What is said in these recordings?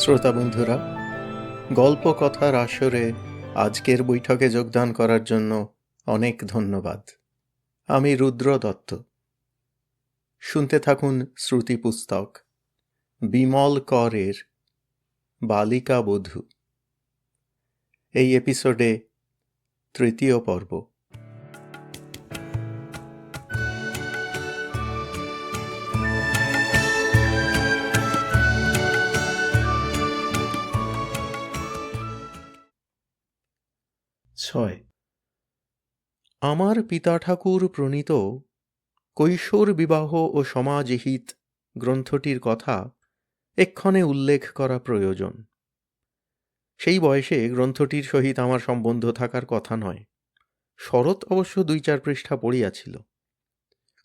শ্রোতা বন্ধুরা, গল্প কথার আসরে আজকের বৈঠকে যোগদান করার জন্য অনেক ধন্যবাদ। আমি রুদ্র দত্ত। শুনতে থাকুন শ্রুতি পুস্তক বিমল করের বালিকা বধূ। এই এপিসোডে তৃতীয় পর্ব। ছয়। আমার পিতা ঠাকুর প্রণীত কৈশোর বিবাহ ও সমাজহিত গ্রন্থটির কথা এক্ষণে উল্লেখ করা প্রয়োজন। সেই বয়সে গ্রন্থটির সহিত আমার সম্বন্ধ থাকার কথা নয়। শরৎ অবশ্য 2-4 পৃষ্ঠা পড়িয়াছিল।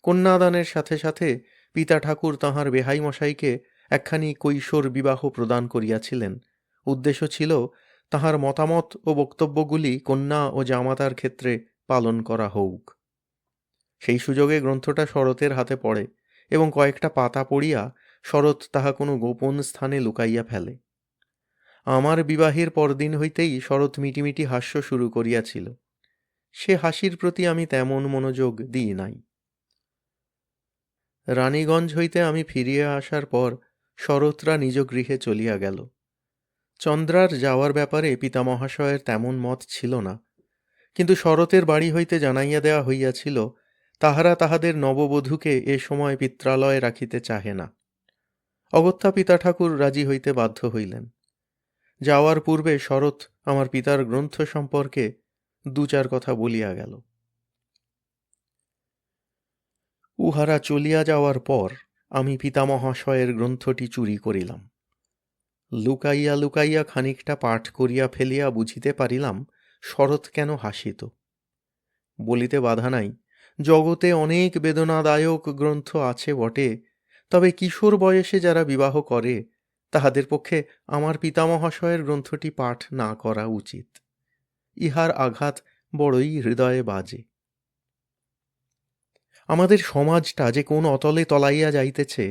কন্যাদানের সাথে সাথে পিতা ঠাকুর তাঁহার বেহাই মশাইকে একখানি কৈশোর বিবাহ প্রদান করিয়াছিলেন। উদ্দেশ্য ছিল তাঁহার মতামত ও বক্তব্যগুলি কন্যা ও জামাতার ক্ষেত্রে পালন করা হউক। সেই সুযোগে গ্রন্থটা শরতের হাতে পড়ে এবং কয়েকটা পাতা পড়িয়া শরৎ তাহা কোনো গোপন স্থানে লুকাইয়া ফেলে। আমার বিবাহের পরদিন হইতেই শরৎ মিটিমিটি হাস্য শুরু করিয়াছিল। সে হাসির প্রতি আমি তেমন মনোযোগ দিই নাই। রানীগঞ্জ হইতে আমি ফিরিয়া আসার পর শরৎরা নিজ গৃহে চলিয়া গেল। চন্দ্রার যাওয়ার ব্যাপারে পিতামহাশয়ের তেমন মত ছিল না, কিন্তু শরতের বাড়ি হইতে জানাইয়া দেওয়া হইয়াছিল তাহারা তাহাদের নববধূকে এ সময় পিত্রালয়ে রাখিতে চাহে না। অগত্যা পিতা ঠাকুর রাজি হইতে বাধ্য হইলেন। যাওয়ার পূর্বে শরৎ আমার পিতার গ্রন্থ সম্পর্কে 2-4 কথা বলিয়া গেল। উহারা চলিয়া যাওয়ার পর আমি পিতামহাশয়ের গ্রন্থটি চুরি করিলাম। লুকাইয়া লুকাইয়া খানিকটা পাঠ করিয়া ফেলিয়া বুঝিতে পারিলাম শরৎ কেন হাসিত। বলিতে বাধা নাই, জগতে অনেক বেদনাদায়ক গ্রন্থ আছে বটে, তবে কিশোর বয়সে যারা বিবাহ করে তাহাদের পক্ষে আমার পিতামহাশয়ের গ্রন্থটি পাঠ না করা উচিত। ইহার আঘাত বড়ই হৃদয়ে বাজে। আমাদের সমাজটা যে কোন অতলে তলাইয়া যাইতেছে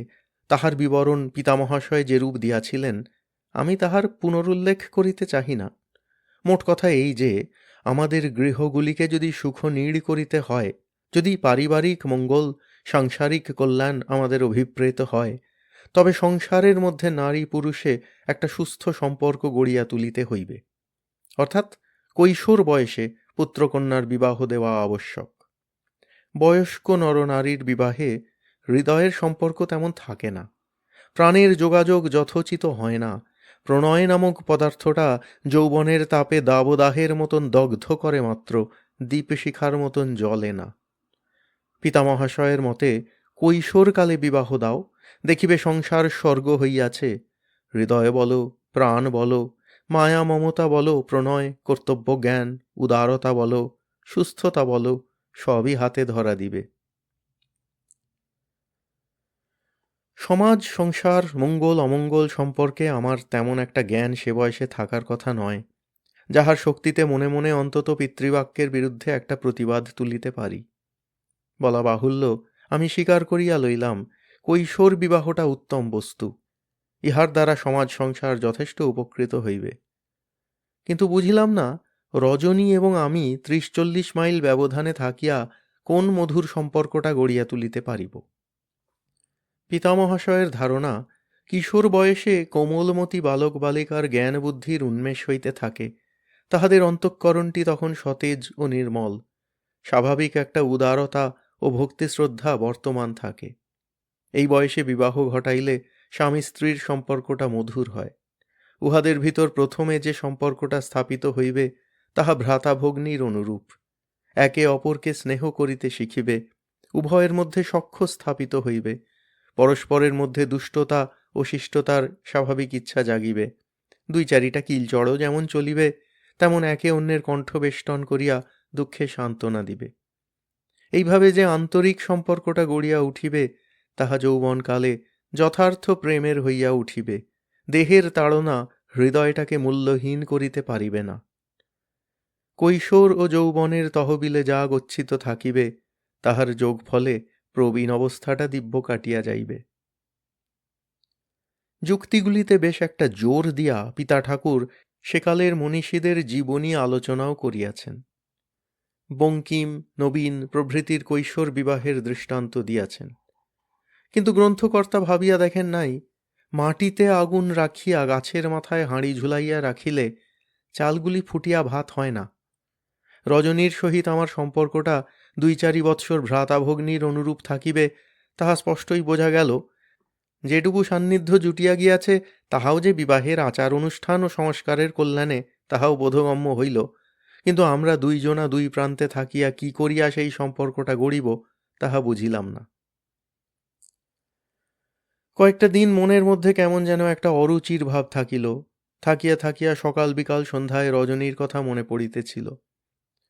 তাহার বিবরণ পিতামহাশয় যেরূপ দিয়াছিলেন আমি তাহার পুনরুল্লেখ করিতে চাহি না। মোট কথা এই যে, আমাদের গৃহগুলিকে যদি সুখনীড় করিতে হয়, যদি পারিবারিক মঙ্গল, সাংসারিক কল্যাণ আমাদের অভিপ্রেত হয়, তবে সংসারের মধ্যে নারী পুরুষে একটা সুস্থ সম্পর্ক গড়িয়া তুলিতে হইবে। অর্থাৎ কৈশোর বয়সে পুত্রকন্যার বিবাহ দেওয়া আবশ্যক। বয়স্ক নরনারীর বিবাহে হৃদয়ের সম্পর্ক তেমন থাকে না, প্রাণের যোগাযোগ যথোচিত হয় না। প্রণয় নামক পদার্থটা যৌবনের তাপে দাবদাহের মতন দগ্ধ করে মাত্র, দীপশিখার মতন জ্বলে না। পিতামহাশয়ের মতে কৈশোরকালে বিবাহ দাও, দেখিবে সংসার স্বর্গ হইয়াছে। হৃদয় বলো, প্রাণ বলো, মায়া মমতা বলো, প্রণয়, কর্তব্য জ্ঞান, উদারতা বলো, সুস্থতা বলো, সবই হাতে ধরা দিবে। সমাজ, সংসার, মঙ্গল অমঙ্গল সম্পর্কে আমার তেমন একটা জ্ঞান সে বয়সে থাকার কথা নয়, যাহার শক্তিতে মনে মনে অন্তত পিতৃবাক্যের বিরুদ্ধে একটা প্রতিবাদ তুলিতে পারি। বলা বাহুল্য, আমি স্বীকার করিয়া লইলাম কৈশোর বিবাহটা উত্তম বস্তু, ইহার দ্বারা সমাজ সংসার যথেষ্ট উপকৃত হইবে। কিন্তু বুঝিলাম না রজনী এবং আমি 30-40 মাইল ব্যবধানে থাকিয়া কোন মধুর সম্পর্কটা গড়িয়া তুলিতে পারিব। পিতামহাশয়ের ধারণা, কিশোর বয়সে কোমলমতি বালক বালিকার জ্ঞান বুদ্ধির উন্মেষ হইতে থাকে, তাহাদের অন্তঃকরণটি তখন সতেজ ও নির্মল, স্বাভাবিক একটা উদারতা ও ভক্তিশ্রদ্ধা বর্তমান থাকে। এই বয়সে বিবাহ ঘটাইলে স্বামী স্ত্রীর সম্পর্কটা মধুর হয়। উহাদের ভিতর প্রথমে যে সম্পর্কটা স্থাপিত হইবে তাহা ভ্রাতা ভগ্নীর অনুরূপ। একে অপরকে স্নেহ করিতে শিখিবে, উভয়ের মধ্যে সখ্য স্থাপিত হইবে, পরস্পরের মধ্যে দুষ্টতা ও শিষ্টতার স্বাভাবিক ইচ্ছা জাগিবে, 2-4টা কিলচড়ও যেমন চলিবে, তেমন একে অন্যের কণ্ঠবেষ্টন করিয়া দুঃখে সান্ত্বনা দিবে। এইভাবে যে আন্তরিক সম্পর্কটা গড়িয়া উঠিবে তাহা যৌবনকালে যথার্থ প্রেমের হইয়া উঠিবে, দেহের তাড়না হৃদয়টাকে মূল্যহীন করিতে পারিবে না। কৈশোর ও যৌবনের তহবিলে যা গচ্ছিত থাকিবে তাহার যোগ ফলে প্রবীণ অবস্থাটা দিব্য কাটিয়া যাইবে। যুক্তিগুলিতে বেশ একটা জোর দিয়া পিতা ঠাকুর সেকালের মনীষীদের জীবনী আলোচনাও করিয়াছেন। বঙ্কিম, নবীন প্রভৃতির কৈশোর বিবাহের দৃষ্টান্ত দিয়াছেন। কিন্তু গ্রন্থকর্তা ভাবিয়া দেখেন নাই, মাটিতে আগুন রাখিয়া গাছের মাথায় হাঁড়ি ঝুলাইয়া রাখিলে চালগুলি ফুটিয়া ভাত হয় না। রজনীর সহিত আমার সম্পর্কটা 2-4 বৎসর ভ্রাতাভগ্নীর অনুরূপ থাকিবে, তাহা স্পষ্টই বোঝা গেল। যেটুকু সান্নিধ্য জুটিয়া গিয়াছে, তাহাও যে বিবাহের আচার অনুষ্ঠান ও সংস্কারের কল্যাণে, তাহাও বোধগম্য হইল। কিন্তু আমরা দুইজনা দুই প্রান্তে থাকিয়া কি করিয়া সেই সম্পর্কটা গড়িব, তাহা বুঝিলাম না। কয়েকটা দিন মনের মধ্যে কেমন যেন একটা অরুচির ভাব থাকিল। থাকিয়া থাকিয়া সকাল বিকাল সন্ধ্যায় রজনীর কথা মনে পড়িতেছিল।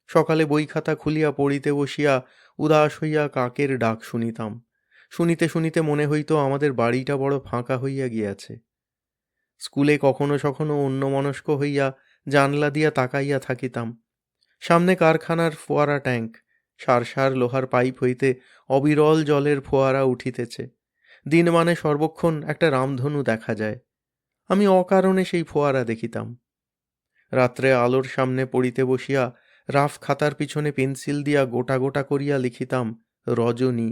সকালে বই খাতা খুলিয়া পড়িতে বসিয়া উদাস হইয়া কাকের ডাক শুনিতাম। শুনিতে শুনিতে মনে হইত আমাদের বাড়িটা বড় ফাঁকা হইয়া গিয়াছে। স্কুলে কখনো সখনো অন্যমনস্ক হইয়া জানলা দিয়া তাকাইয়া থাকিতাম। সামনে কারখানার ফোয়ারা ট্যাঙ্ক, সার সার লোহার পাইপ হইতে অবিরল জলের ফোয়ারা উঠিতেছে। দিন মানে সর্বক্ষণ একটা রামধনু দেখা যায়। আমি অকারণে সেই ফোয়ারা দেখিতাম। রাত্রে আলোর সামনে পড়িতে বসিয়া রাফ খাতার পিছনে পেন্সিল দিয়া গোটা গোটা করিয়া লিখিতাম রজনী।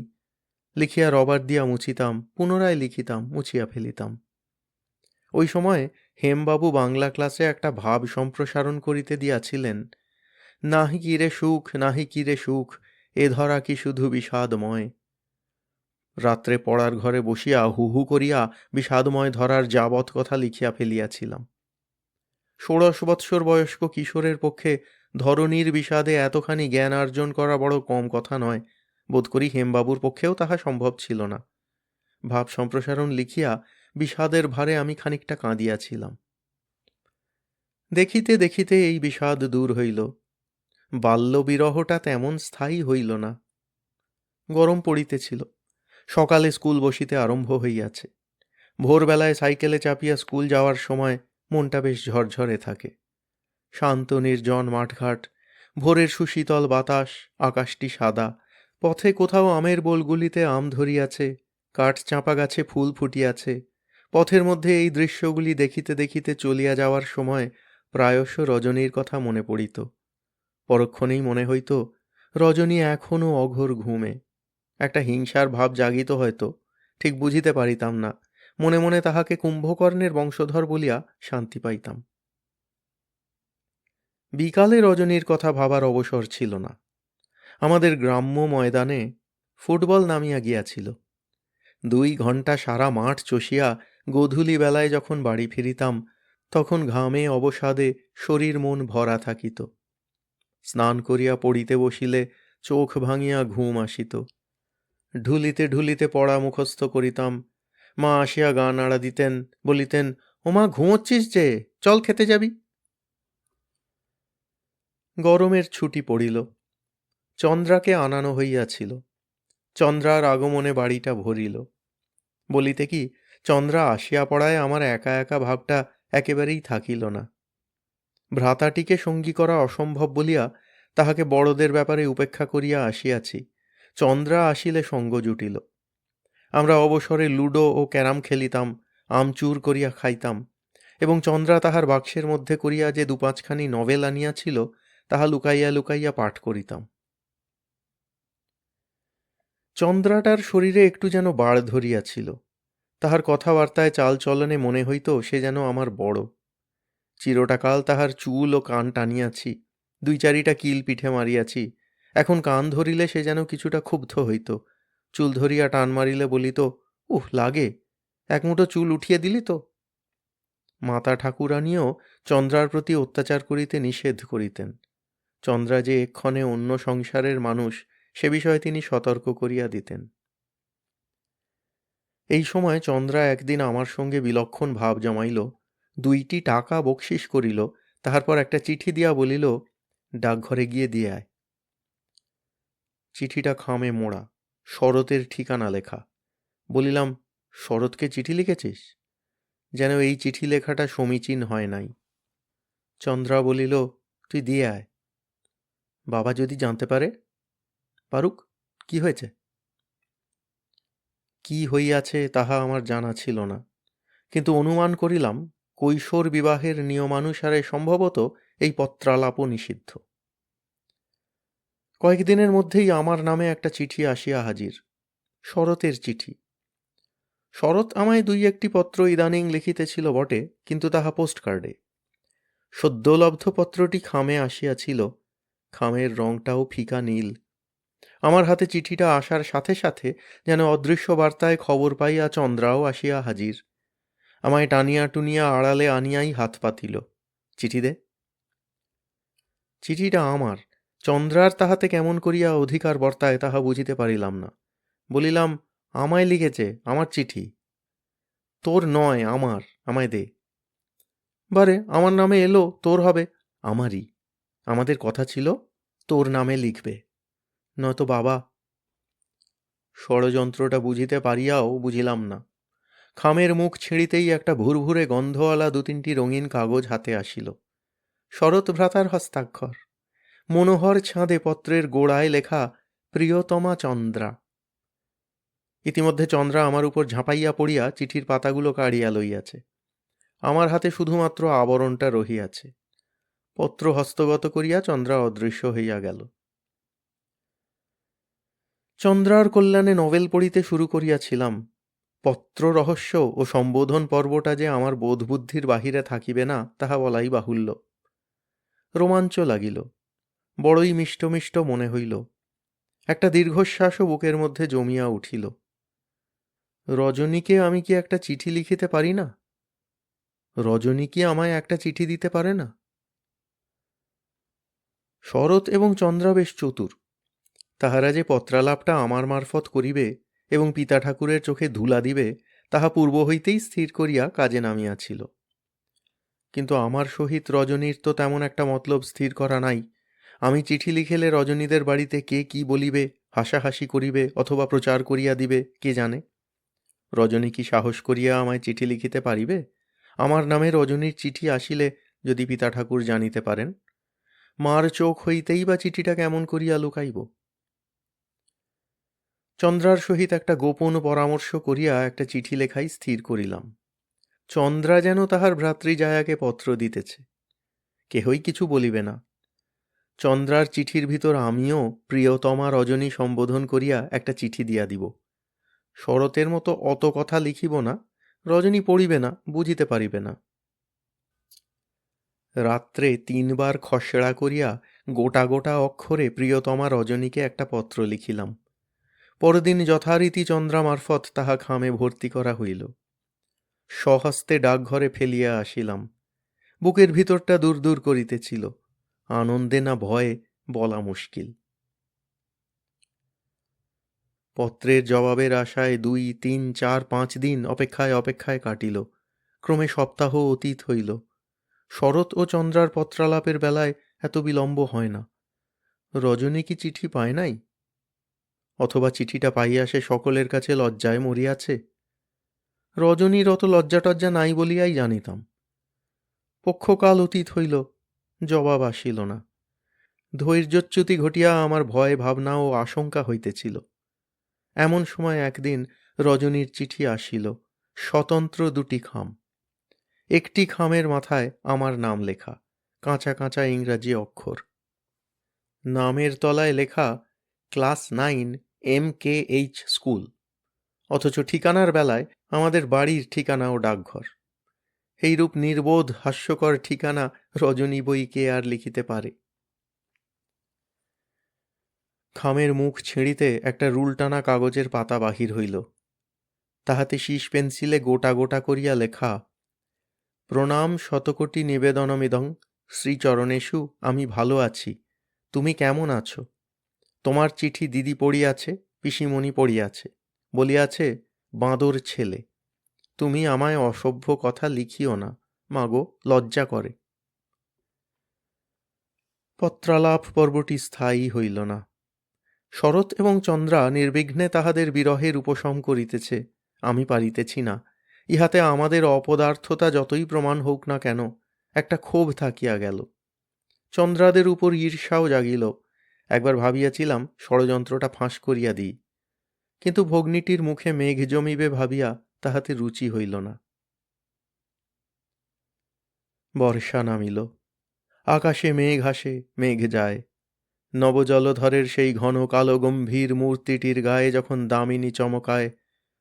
লিখিয়া রবার দিয়া মুছিতাম, পুনরায় লিখিতাম, মুছিয়া ফেলিতাম। ওই সময় হেমবাবু বাংলা ক্লাসে একটা ভাব সম্প্রসারণ করিতে দিয়াছিলেন, নাহি কিরে সুখ, নাহি কিরে সুখ, এ ধরা কি শুধু বিষাদময়। রাত্রে পড়ার ঘরে বসিয়া হু হু করিয়া বিষাদময় ধরার যাবৎ কথা লিখিয়া ফেলিয়াছিলাম। 16 বৎসর বয়স্ক কিশোরের পক্ষে ধরণীর বিষাদে এতখানি জ্ঞান অর্জন করা বড় কম কথা নয়। বোধ করি হেমবাবুর পক্ষেও তাহা সম্ভব ছিল না। ভাব সম্প্রসারণ লিখিয়া বিষাদের ভারে আমি খানিকটা কাঁদিয়াছিলাম। দেখিতে দেখিতে এই বিষাদ দূর হইল। বাল্যবিরহটা তেমন স্থায়ী হইল না। গরম পড়িতেছিল। সকালে স্কুল বসিতে আরম্ভ হইয়াছে। ভোরবেলায় সাইকেলে চাপিয়া স্কুল যাওয়ার সময় মনটা বেশ ঝরঝরে থাকে। শান্ত নির্জন মাঠঘাট, ভোরের সুশীতল বাতাস, আকাশটি সাদা। পথে কোথাও আমের বোলগুলিতে আম ধরিয়াছে, কাঠ চাঁপা গাছে ফুল ফুটিয়াছে। পথের মধ্যে এই দৃশ্যগুলি দেখিতে দেখিতে চলিয়া যাওয়ার সময় প্রায়শ রজনীর কথা মনে পড়িত। পরক্ষণেই মনে হইত রজনী এখনও অঘোর ঘুমে। একটা হিংসার ভাব জাগিত হয়তো, ঠিক বুঝিতে পারিতাম না। মনে মনে তাহাকে কুম্ভকর্ণের বংশধর বলিয়া শান্তি পাইতাম। বিকালে রজনীর কথা ভাবার অবসর ছিল না। আমাদের গ্রাম্য ময়দানে ফুটবল নামিয়া গিয়াছিল। 2 ঘণ্টা সারা মাঠ চষিয়া গোধূলি বেলায় যখন বাড়ি ফিরিতাম, তখন ঘামে অবসাদে শরীর মন ভরা থাকিত। স্নান করিয়া পড়িতে বসিলে চোখ ভাঙিয়া ঘুম আসিত। ঢুলিতে ঢুলিতে পড়া মুখস্থ করিতাম। মা আসিয়া গা নাড়া দিতেন, বলিতেন, ওমা ঘুমোচ্ছিস যে, চল খেতে যাবি। গরমের ছুটি পড়িল। চন্দ্রাকে আনানো হইয়াছিল। চন্দ্রার আগমনে বাড়িটা ভরিল। বলিতে কি, চন্দ্রা আসিয়া পড়ায় আমার একা একা ভাবটা একেবারেই থাকিল না। ভ্রাতাটিকে সঙ্গী করা অসম্ভব বলিয়া তাহাকে বড়দের ব্যাপারে উপেক্ষা করিয়া আসিয়াছি। চন্দ্রা আসিলে সঙ্গ জুটিল। আমরা অবসরে লুডো ও ক্যারাম খেলিতাম, আমচুর করিয়া খাইতাম, এবং চন্দ্রা তাহার বাক্সের মধ্যে করিয়া যে 2-5খানি নভেল আনিয়াছিল, তাহা লুকাইয়া লুকাইয়া পাঠ করিতাম। চন্দ্রাটার শরীরে একটু যেন বাড় ধরিয়াছিল। তাহার কথাবার্তায় চালচলনে মনে হইত সে যেন আমার বড়। চিরটাকাল তাহার চুল ও কান টানিয়াছি, 2-4টা কিল পিঠে মারিয়াছি। এখন কান ধরিলে সে যেন কিছুটা ক্ষুব্ধ হইত। চুল ধরিয়া টান মারিলে বলিত, উহ লাগে, এক মুঠো চুল উঠিয়ে দিলি তো। মাতা ঠাকুরানীও চন্দ্রার প্রতি অত্যাচার করিতে নিষেধ করিতেন। চন্দ্রা যে এক্ষণে অন্য সংসারের মানুষ, সে বিষয়ে তিনি সতর্ক করিয়া দিতেন। এই সময় চন্দ্রা একদিন আমার সঙ্গে বিলক্ষণ ভাব জমাইল। 2টি টাকা বকশিস করিল, তাহার পর একটা চিঠি দিয়া বলিল, ডাকঘরে গিয়ে দিয়ে আয়। চিঠিটা খামে মোড়া, শরতের ঠিকানা লেখা। বলিলাম, শরৎকে চিঠি লিখেছিস? যেন এই চিঠি লেখাটা সমীচীন হয় নাই। চন্দ্রা বলিল, তুই দিয়ে আয়। বাবা যদি জানতে পারে? পারুক, কি হয়েছে? কি হইয়াছে তাহা আমার জানা ছিল না, কিন্তু অনুমান করিলাম কৈশোর বিবাহের নিয়মানুসারে সম্ভবত এই পত্রালাপও নিষিদ্ধ। কয়েকদিনের মধ্যেই আমার নামে একটা চিঠি আসিয়া হাজির, শরতের চিঠি। শরৎ আমায় দুই একটি পত্র ইদানিং লিখিতেছিল বটে, কিন্তু তাহা পোস্টকার্ডে। সদ্যলব্ধ পত্রটি খামে আসিয়াছিল, খামের রংটাও ফিকা নীল। আমার হাতে চিঠিটা আসার সাথে সাথে যেন অদৃশ্য বার্তায় খবর পাইয়া চন্দ্রাও আসিয়া হাজির। আমায় টানিয়া টুনিয়া আড়ালে আনিয়াই হাত পাতিল। চিঠি দে। চিঠিটা আমার, চন্দ্রার তাহাতে কেমন করিয়া অধিকার বর্তায় তাহা বুঝিতে পারিলাম না। বলিলাম, আমায় লিখেছে, আমার চিঠি। তোর নয়, আমার, আমায় দে। বারে, আমার নামে এলো, তোর হবে। আমারই, আমাদের কথা ছিল তোর নামে লিখবে, নয়তো বাবা। ষড়যন্ত্রটা বুঝিতে পারিয়াও বুঝিলাম না। খামের মুখ ছিঁড়িতেই একটা ভুরভুরে গন্ধওয়ালা দু তিনটি রঙিন কাগজ হাতে আসিল। শরৎ ভ্রাতার হস্তাক্ষর। মনোহর ছাঁদে পত্রের গোড়ায় লেখা, প্রিয়তমা চন্দ্রা। ইতিমধ্যে চন্দ্রা আমার উপর ঝাঁপাইয়া পড়িয়া চিঠির পাতাগুলো কাড়িয়া লইয়াছে। আমার হাতে শুধুমাত্র আবরণটা রহিয়াছে। পত্র হস্তগত করিয়া চন্দ্রা অদৃশ্য হইয়া গেল। চন্দ্রার কল্যাণে নভেল পড়িতে শুরু করিয়াছিলাম। পত্র রহস্য ও সম্বোধন পর্বটা যে আমার বোধবুদ্ধির বাহিরে থাকিবে না তাহা বলাই বাহুল্য। রোমাঞ্চ লাগিল, বড়ই মিষ্ট মিষ্ট মনে হইল। একটা দীর্ঘশ্বাসও বুকের মধ্যে জমিয়া উঠিল। রজনীকে আমি কি একটা চিঠি লিখিতে পারি না? রজনী কি আমায় একটা চিঠি দিতে পারে না? শরৎ এবং চন্দ্রা বেশ চতুর। তাহারা যে পত্রালাপটা আমার মারফত করিবে এবং পিতা ঠাকুরের চোখে ধুলা দিবে তাহা পূর্ব হইতেই স্থির করিয়া কাজে নামিয়াছিল। কিন্তু আমার সহিত রজনীর তো তেমন একটা মতলব স্থির করা নাই। আমি চিঠি লিখেলে রজনীদের বাড়িতে কে কি বলিবে, হাসাহাসি করিবে অথবা প্রচার করিয়া দিবে, কে জানে। রজনী কি সাহস করিয়া আমায় চিঠি লিখিতে পারিবে? আমার নামে রজনীর চিঠি আসিলে যদি পিতা ঠাকুর জানিতে পারেন, মার চোখ হইতেই বা চিঠিটা কেমন করিয়া লুকাইব? চন্দ্রার সহিত একটা গোপন পরামর্শ করিয়া একটা চিঠি লেখাই স্থির করিলাম। চন্দ্রা যেন তাহার ভ্রাতৃজায়াকে পত্র দিতেছে, কেহই কিছু বলিবে না। চন্দ্রার চিঠির ভিতর আমিও প্রিয়তমা রজনী সম্বোধন করিয়া একটা চিঠি দিয়া দিব। শরতের মতো অত কথা লিখিব না, রজনী পড়িবে না, বুঝিতে পারিবে না। রাত্রে 3 বার খসড়া করিয়া গোটা গোটা অক্ষরে প্রিয়তমা রজনীকে একটা পত্র লিখিলাম। পরদিন যথারীতি চন্দ্রা মারফত তাহা খামে ভর্তি করা হইল। স্বহস্তে ডাকঘরে ফেলিয়া আসিলাম। বুকের ভিতরটা দূর দূর করিতেছিল, আনন্দে না ভয়ে বলা মুশকিল। পত্রের জবাবের আশায় 2, 3, 4, 5 দিন অপেক্ষায় অপেক্ষায় কাটিল। ক্রমে সপ্তাহ অতীত হইল। শরৎ ও চন্দ্রার পত্রালাপের বেলায় এত বিলম্ব হয় না। রজনী কি চিঠি পায় নাই? অথবা চিঠিটা পাইয়া সে সকলের কাছে লজ্জায় মরিয়াছে? রজনীর অত লজ্জা টজ্জা নাই বলিয়াই জানিতাম। পক্ষকাল অতীত হইল, জবাব আসিল না। ধৈর্যচ্যুতি ঘটিয়া আমার ভয় ভাবনা ও আশঙ্কা হইতেছিল। এমন সময় একদিন রজনীর চিঠি আসিল, স্বতন্ত্র 2টি খাম। একটি খামের মাথায় আমার নাম লেখা, কাঁচা কাঁচা ইংরাজি অক্ষর। নামের তলায় লেখা ক্লাস 9 MKH স্কুল, অথচ ঠিকানার বেলায় আমাদের বাড়ির ঠিকানা ও ডাকঘর। এইরূপ নির্বোধ হাস্যকর ঠিকানা রজনী বই কে আর লিখিতে পারে? খামের মুখ ছিঁড়িতে একটা রুলটানা কাগজের পাতা বাহির হইল। তাহাতে শীষ পেন্সিলে গোটা গোটা করিয়া লেখা, প্রণাম শতকোটি নিবেদনমিদং শ্রীচরণেষু, আমি ভালো আছি, তুমি কেমন আছো? তোমার চিঠি দিদি পড়িয়াছে, পিসিমণি পড়িয়াছে, বলিয়াছে বাঁদর ছেলে, তুমি আমায় অসভ্য কথা লিখিও না, মাগো, লজ্জা করে। পত্রালাপ পর্বটি স্থায়ী হইল না। শরৎ এবং চন্দ্রা নির্বিঘ্নে তাহাদের বিরহের উপশম করিতেছে, আমি পারিতেছি না। ইহাতে আমাদের অপদার্থতা যতই প্রমাণ হোক না কেন, একটা ক্ষোভ থাকিয়া গেল। চন্দ্রাদের উপর ঈর্ষাও জাগিল। একবার ভাবিয়াছিলাম ষড়যন্ত্রটা ফাঁস করিয়া দিই, কিন্তু ভগ্নীটির মুখে মেঘ জমিবে ভাবিয়া তাহাতে রুচি হইল না। বর্ষা নামিল। আকাশে মেঘ আসে, মেঘ যায়। নবজলধরের সেই ঘন কালো গম্ভীর মূর্তিটির গায়ে যখন দামিনী চমকায়,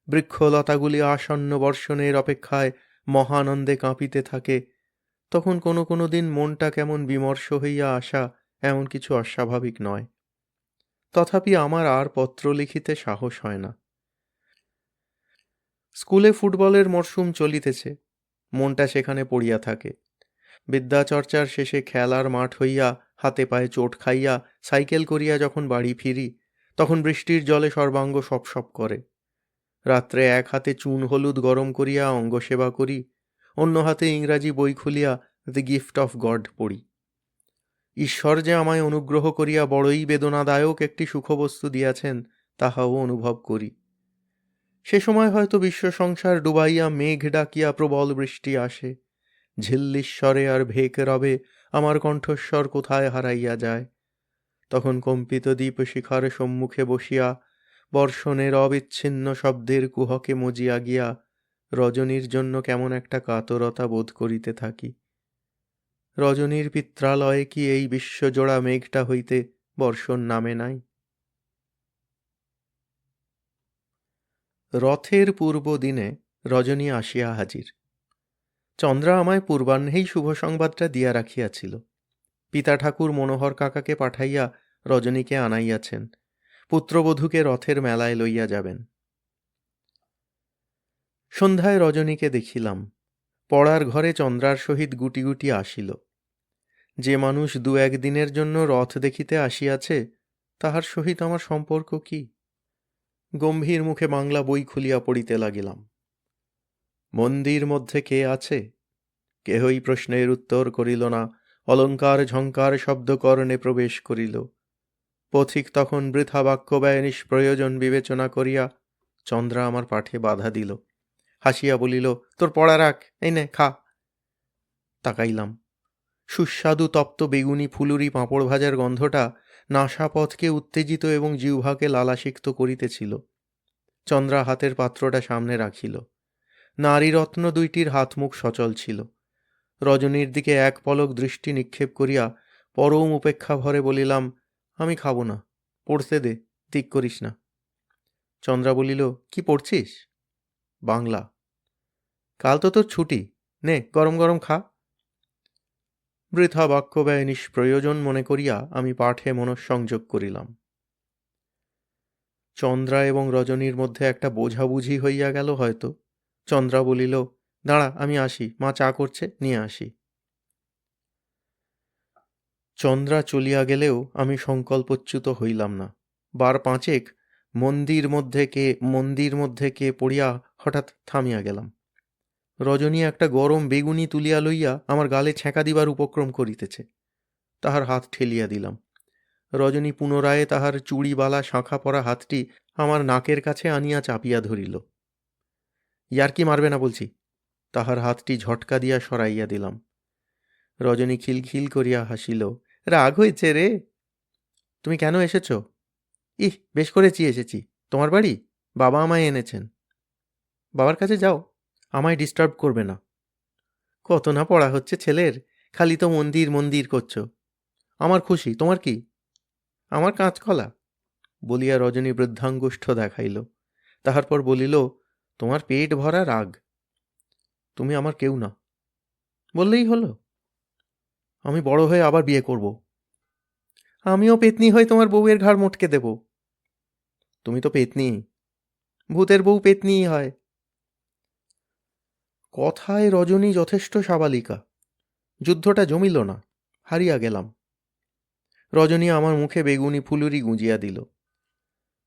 বৃক্ষলতাগুলি আসন্ন বর্ষণের অপেক্ষায় মহানন্দে কাঁপিতে থাকে, তখন কোনো কোনো দিন মনটা কেমন বিমর্ষ হইয়া আসা এমন কিছু অস্বাভাবিক নয়। তথাপি আমার আর পত্র লিখিতে সাহস হয় না। স্কুলে ফুটবলের মরশুম চলিতেছে, মনটা সেখানে পড়িয়া থাকে। বিদ্যাচর্চার শেষে খেলার মাঠ হইয়া হাতে পায়ে চোট খাইয়া সাইকেল করিয়া যখন বাড়ি ফিরি, তখন বৃষ্টির জলে সর্বাঙ্গ সপসপ করে। রাত্রে এক হাতে চুন হলুদ গরম করিয়া অঙ্গসেবা করি, অন্য হাতে ইংরাজি বই খুলিয়া দ্য গিফট অফ গড পড়ি। ঈশ্বর যে আমায় অনুগ্রহ করিয়া বড়ই বেদনাদায়ক একটি সুখবস্তু দিয়াছেন, তাহাও অনুভব করি। সে সময় হয়তো বিশ্ব সংসার ডুবাইয়া মেঘ ডাকিয়া প্রবল বৃষ্টি আসে, ঝিল্লিশ্বরে আর ভেক রবে আমার কণ্ঠস্বর কোথায় হারাইয়া যায়। তখন কম্পিত দ্বীপ শিখার সম্মুখে বসিয়া বর্ষণের অবিচ্ছিন্ন শব্দের কুহকে মজিয়া গিয়া রজনীর জন্য কেমন একটা কাতরতা বোধ করিতে থাকি। রজনীর পিত্রালয়ে কি এই বিশ্বজোড়া মেঘটা হইতে বর্ষণ নামে নাই? রথের পূর্ব দিনে রজনী আসিয়া হাজির। চন্দ্রা আমায় পূর্বাহ্নেই শুভ সংবাদটা দিয়া রাখিয়াছিল। পিতা ঠাকুর মনোহর কাকাকে পাঠাইয়া রজনীকে আনাইয়াছেন, পুত্রবধূকে রথের মেলায় লইয়া যাবেন। সন্ধ্যায় রজনীকে দেখিলাম। পড়ার ঘরে চন্দ্রার সহিত গুটি গুটি আসিল। যে মানুষ দু একদিনের জন্য রথ দেখিতে আসিয়াছে, তাহার সহিত আমার সম্পর্ক কি? গম্ভীর মুখে বাংলা বই খুলিয়া পড়িতে লাগিলাম। মন্দির মধ্যে কে আছে? কেহই প্রশ্নের উত্তর করিল না। অলঙ্কার ঝঙ্কার শব্দকর্ণে প্রবেশ করিল। পথিক তখন বৃথা বাক্য ব্যয় নিষ্প্রয়োজন বিবেচনা করিয়া চন্দ্রা আমার পাঠে বাধা দিল। হাসিয়া বলিল, তোর পড়া রাখ, এই নে খা। তাকাইলাম। সুস্বাদু তপ্ত বেগুনি ফুলুরি পাঁপড় ভাজার গন্ধটা নাসাপথকে উত্তেজিত এবং জিহ্বাকে লালাসিক্ত করিতেছিল। চন্দ্রা হাতের পাত্রটা সামনে রাখিল। নারীরত্ন দুইটির হাত মুখ সচল ছিল। রজনীর দিকে এক পলক দৃষ্টি নিক্ষেপ করিয়া পরম উপেক্ষা ভরে বলিলাম, আমি খাব না, পড়তে দে, দিক করিস না। চন্দ্রা বলিল, কি পড়ছিস? বাংলা। কাল তো তোর ছুটি, নে গরম গরম খা। বৃথা বাক্য ব্যয় নিষ্প্রয়োজন মনে করিয়া আমি পাঠে মনঃসংযোগ করিলাম। চন্দ্রা এবং রজনীর মধ্যে একটা বোঝাবুঝি হইয়া গেল হয়তো। চন্দ্রা বলিল, দাঁড়া, আমি আসি, মা চা করছে, নিয়ে আসি। চন্দ্রা চলিয়া গেলেও আমি সংকল্পচ্যুত হইলাম না। বার পাঁচেক মন্দির মধ্যে কে পড়িয়া হঠাৎ থামিয়া গেলাম। রজনী একটা গরম বেগুনি তুলিয়া লইয়া আমার গালে ছ্যাঁকা দিবার উপক্রম করিতেছে। তাহার হাত ঠেলিয়া দিলাম। রজনী পুনরায় তাহার চুড়িবালা শাঁখা পরা হাতটি আমার নাকের কাছে আনিয়া চাপিয়া ধরিল। ইয়ার্কি মারবে না বলছি। তাহার হাতটি ঝটকা দিয়া সরাইয়া দিলাম। রজনী খিলখিল করিয়া হাসিল। রাগ হয়েছে রে? তুমি কেন এসেছ? ইহ, বেশ করেছি এসেছি। তোমার বাড়ি? বাবা আমায় এনেছেন। বাবার কাছে যাও, আমায় ডিস্টার্ব করবে না। কত না পড়া হচ্ছে ছেলের, খালি তো মন্দির মন্দির করছ। আমার খুশি, তোমার কি? আমার কাঁচকলা, বলিয়া রজনী বৃদ্ধাঙ্গুষ্ঠ দেখাইল। তাহার পর বলিল, তোমার পেট ভরা রাগ। তুমি আমার কেউ না, বললেই হলো। আমি বড় হয়ে আবার বিয়ে করব। আমিও পেতনি হয়ে তোমার বউয়ের ঘাড় মোটকে দেব। তুমি তো পেতনি, ভূতের বউ পেতনিই হয়। কথায় রজনী যথেষ্ট সাবালিকা। যুদ্ধটা জমিল না, হারিয়া গেলাম। রজনী আমার মুখে বেগুনি ফুলুরি গুঁজিয়া দিল।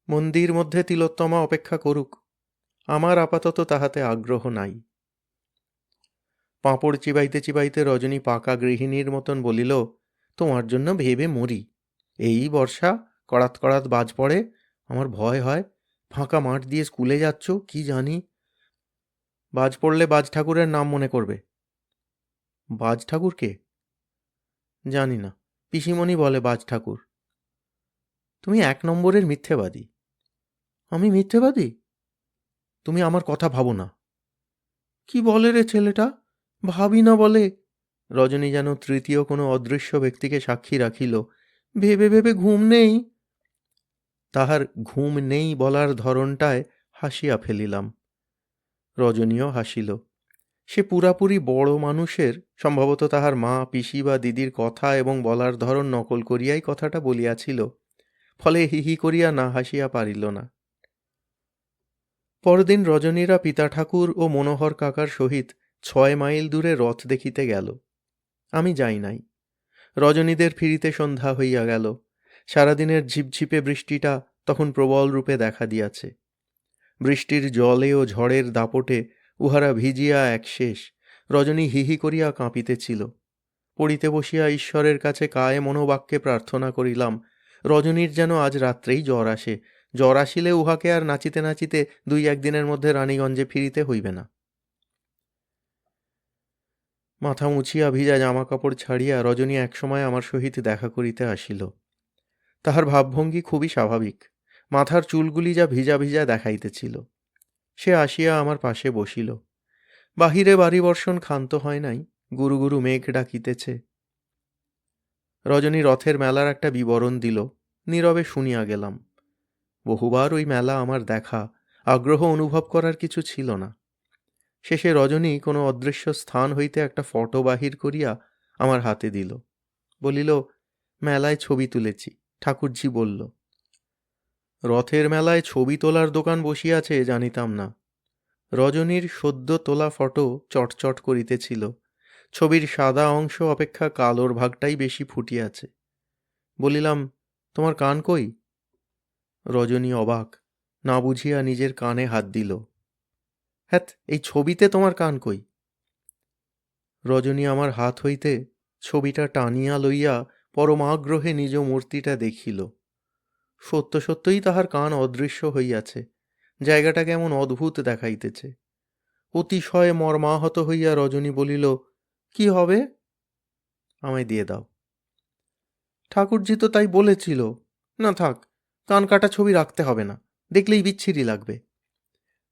মন্দির মধ্যে তিলোত্তমা অপেক্ষা করুক, আমার আপাতত তাহাতে আগ্রহ নাই। পাঁপড় চিবাইতে চিবাইতে রজনী পাকা গৃহিণীর মতন বলিল, তোমার জন্য ভেবে মরি। এই বর্ষা, কড়াত কড়াত বাজ পড়ে, আমার ভয় হয়। ফাঁকা মাঠ দিয়ে স্কুলে যাচ্ছ, কি জানি। বাজ পড়লে বাজ ঠাকুরের নাম মনে করবে। বাজ ঠাকুরকে? জানি না, পিসিমণি বলে বাজ ঠাকুর। তুমি এক নম্বরের মিথ্যেবাদী। আমি মিথ্যেবাদী? তুমি আমার কথা ভাবো না। কি বলে রে ছেলেটা, ভাবি না বলে? রজনী যেন তৃতীয় কোনো অদৃশ্য ব্যক্তিকে সাক্ষী রাখিল। ভেবে ভেবে ঘুম নেই। তাহার ঘুম নেই বলার ধরনটায় হাসিয়া ফেলিলাম। রজনীও হাসিল। সে পুরাপুরি বড় মানুষের, সম্ভবত তাহার মা, পিসি বা দিদির কথা এবং বলার ধরন নকল করিয়াই কথাটা বলিয়াছিল, ফলে হিহি করিয়া না হাসিয়া পারিল না। পরদিন রজনীরা পিতা ঠাকুর ও মনোহর কাকার সহিত 6 মাইল দূরে রথ দেখিতে গেল। আমি যাই নাই। রজনীদের ফিরিতে সন্ধ্যা হইয়া গেল। সারাদিনের ঝিপঝিপে বৃষ্টিটা তখন প্রবল রূপে দেখা দিয়াছে। বৃষ্টির জলে ও ঝড়ের দাপটে উহারা ভিজিয়া একশেষ। রজনী হিহি করিয়া কাঁপিতেছিল। পড়িতে বসিয়া ঈশ্বরের কাছে কায়ে মনোবাক্যে প্রার্থনা করিলাম, রজনীর যেন আজ রাত্রেই জ্বর আসে। জ্বর আসিলে উহাকে আর নাচিতে নাচিতে 2-1 দিনের মধ্যে রানীগঞ্জে ফিরিতে হইবে না। মাথা মুছিয়া ভিজা জামা কাপড় ছাড়িয়া রজনী একসময় আমার সহিত দেখা করিতে আসিল। তাহার ভাবভঙ্গি খুবই স্বাভাবিক। মাথার চুলগুলি যা ভিজা ভিজা দেখাইতেছিল। সে আসিয়া আমার পাশে বসিল। বাহিরে বাড়িবর্ষণ ক্ষান্ত হয় নাই, গুরু গুরু মেঘ ডাকিতেছে। রজনী রথের মেলার একটা বিবরণ দিল। নীরবে শুনিয়া গেলাম। বহুবার ওই মেলা আমার দেখা, আগ্রহ অনুভব করার কিছু ছিল না। শেষে রজনী কোনো অদৃশ্য স্থান হইতে একটা ফটো বাহির করিয়া আমার হাতে দিল। বলিল, মেলায় ছবি তুলেছি। ঠাকুরজি বলল। রথের মেলায় ছবি তোলার দোকান বসিয়াছে জানিতাম না। রজনীর সদ্য তোলা ফটো চটচট করিতেছিল। ছবির সাদা অংশ অপেক্ষা কালোর ভাগটাই বেশি ফুটিয়াছে। বলিলাম, তোমার কান কই? রজনী অবাক, না বুঝিয়া নিজের কানে হাত দিল। হ্যাঁ, এই ছবিতে তোমার কান কই? রজনী আমার হাত হইতে ছবিটা টানিয়া লইয়া পরমাগ্রহে নিজ মূর্তিটা দেখিল। সত্য সত্যই তাহার কান অদৃশ্য হইয়াছে। জায়গাটা কেমন অদ্ভুত দেখাইতেছে। অতিশয় মর্মাহত হইয়া রজনী বলিল, কি হবে? আমায় দিয়ে দাও। ঠাকুরজি তো তাই বলেছিল। না থাক, কান কাটা ছবি রাখতে হবে না, দেখলেই বিচ্ছিরি লাগবে।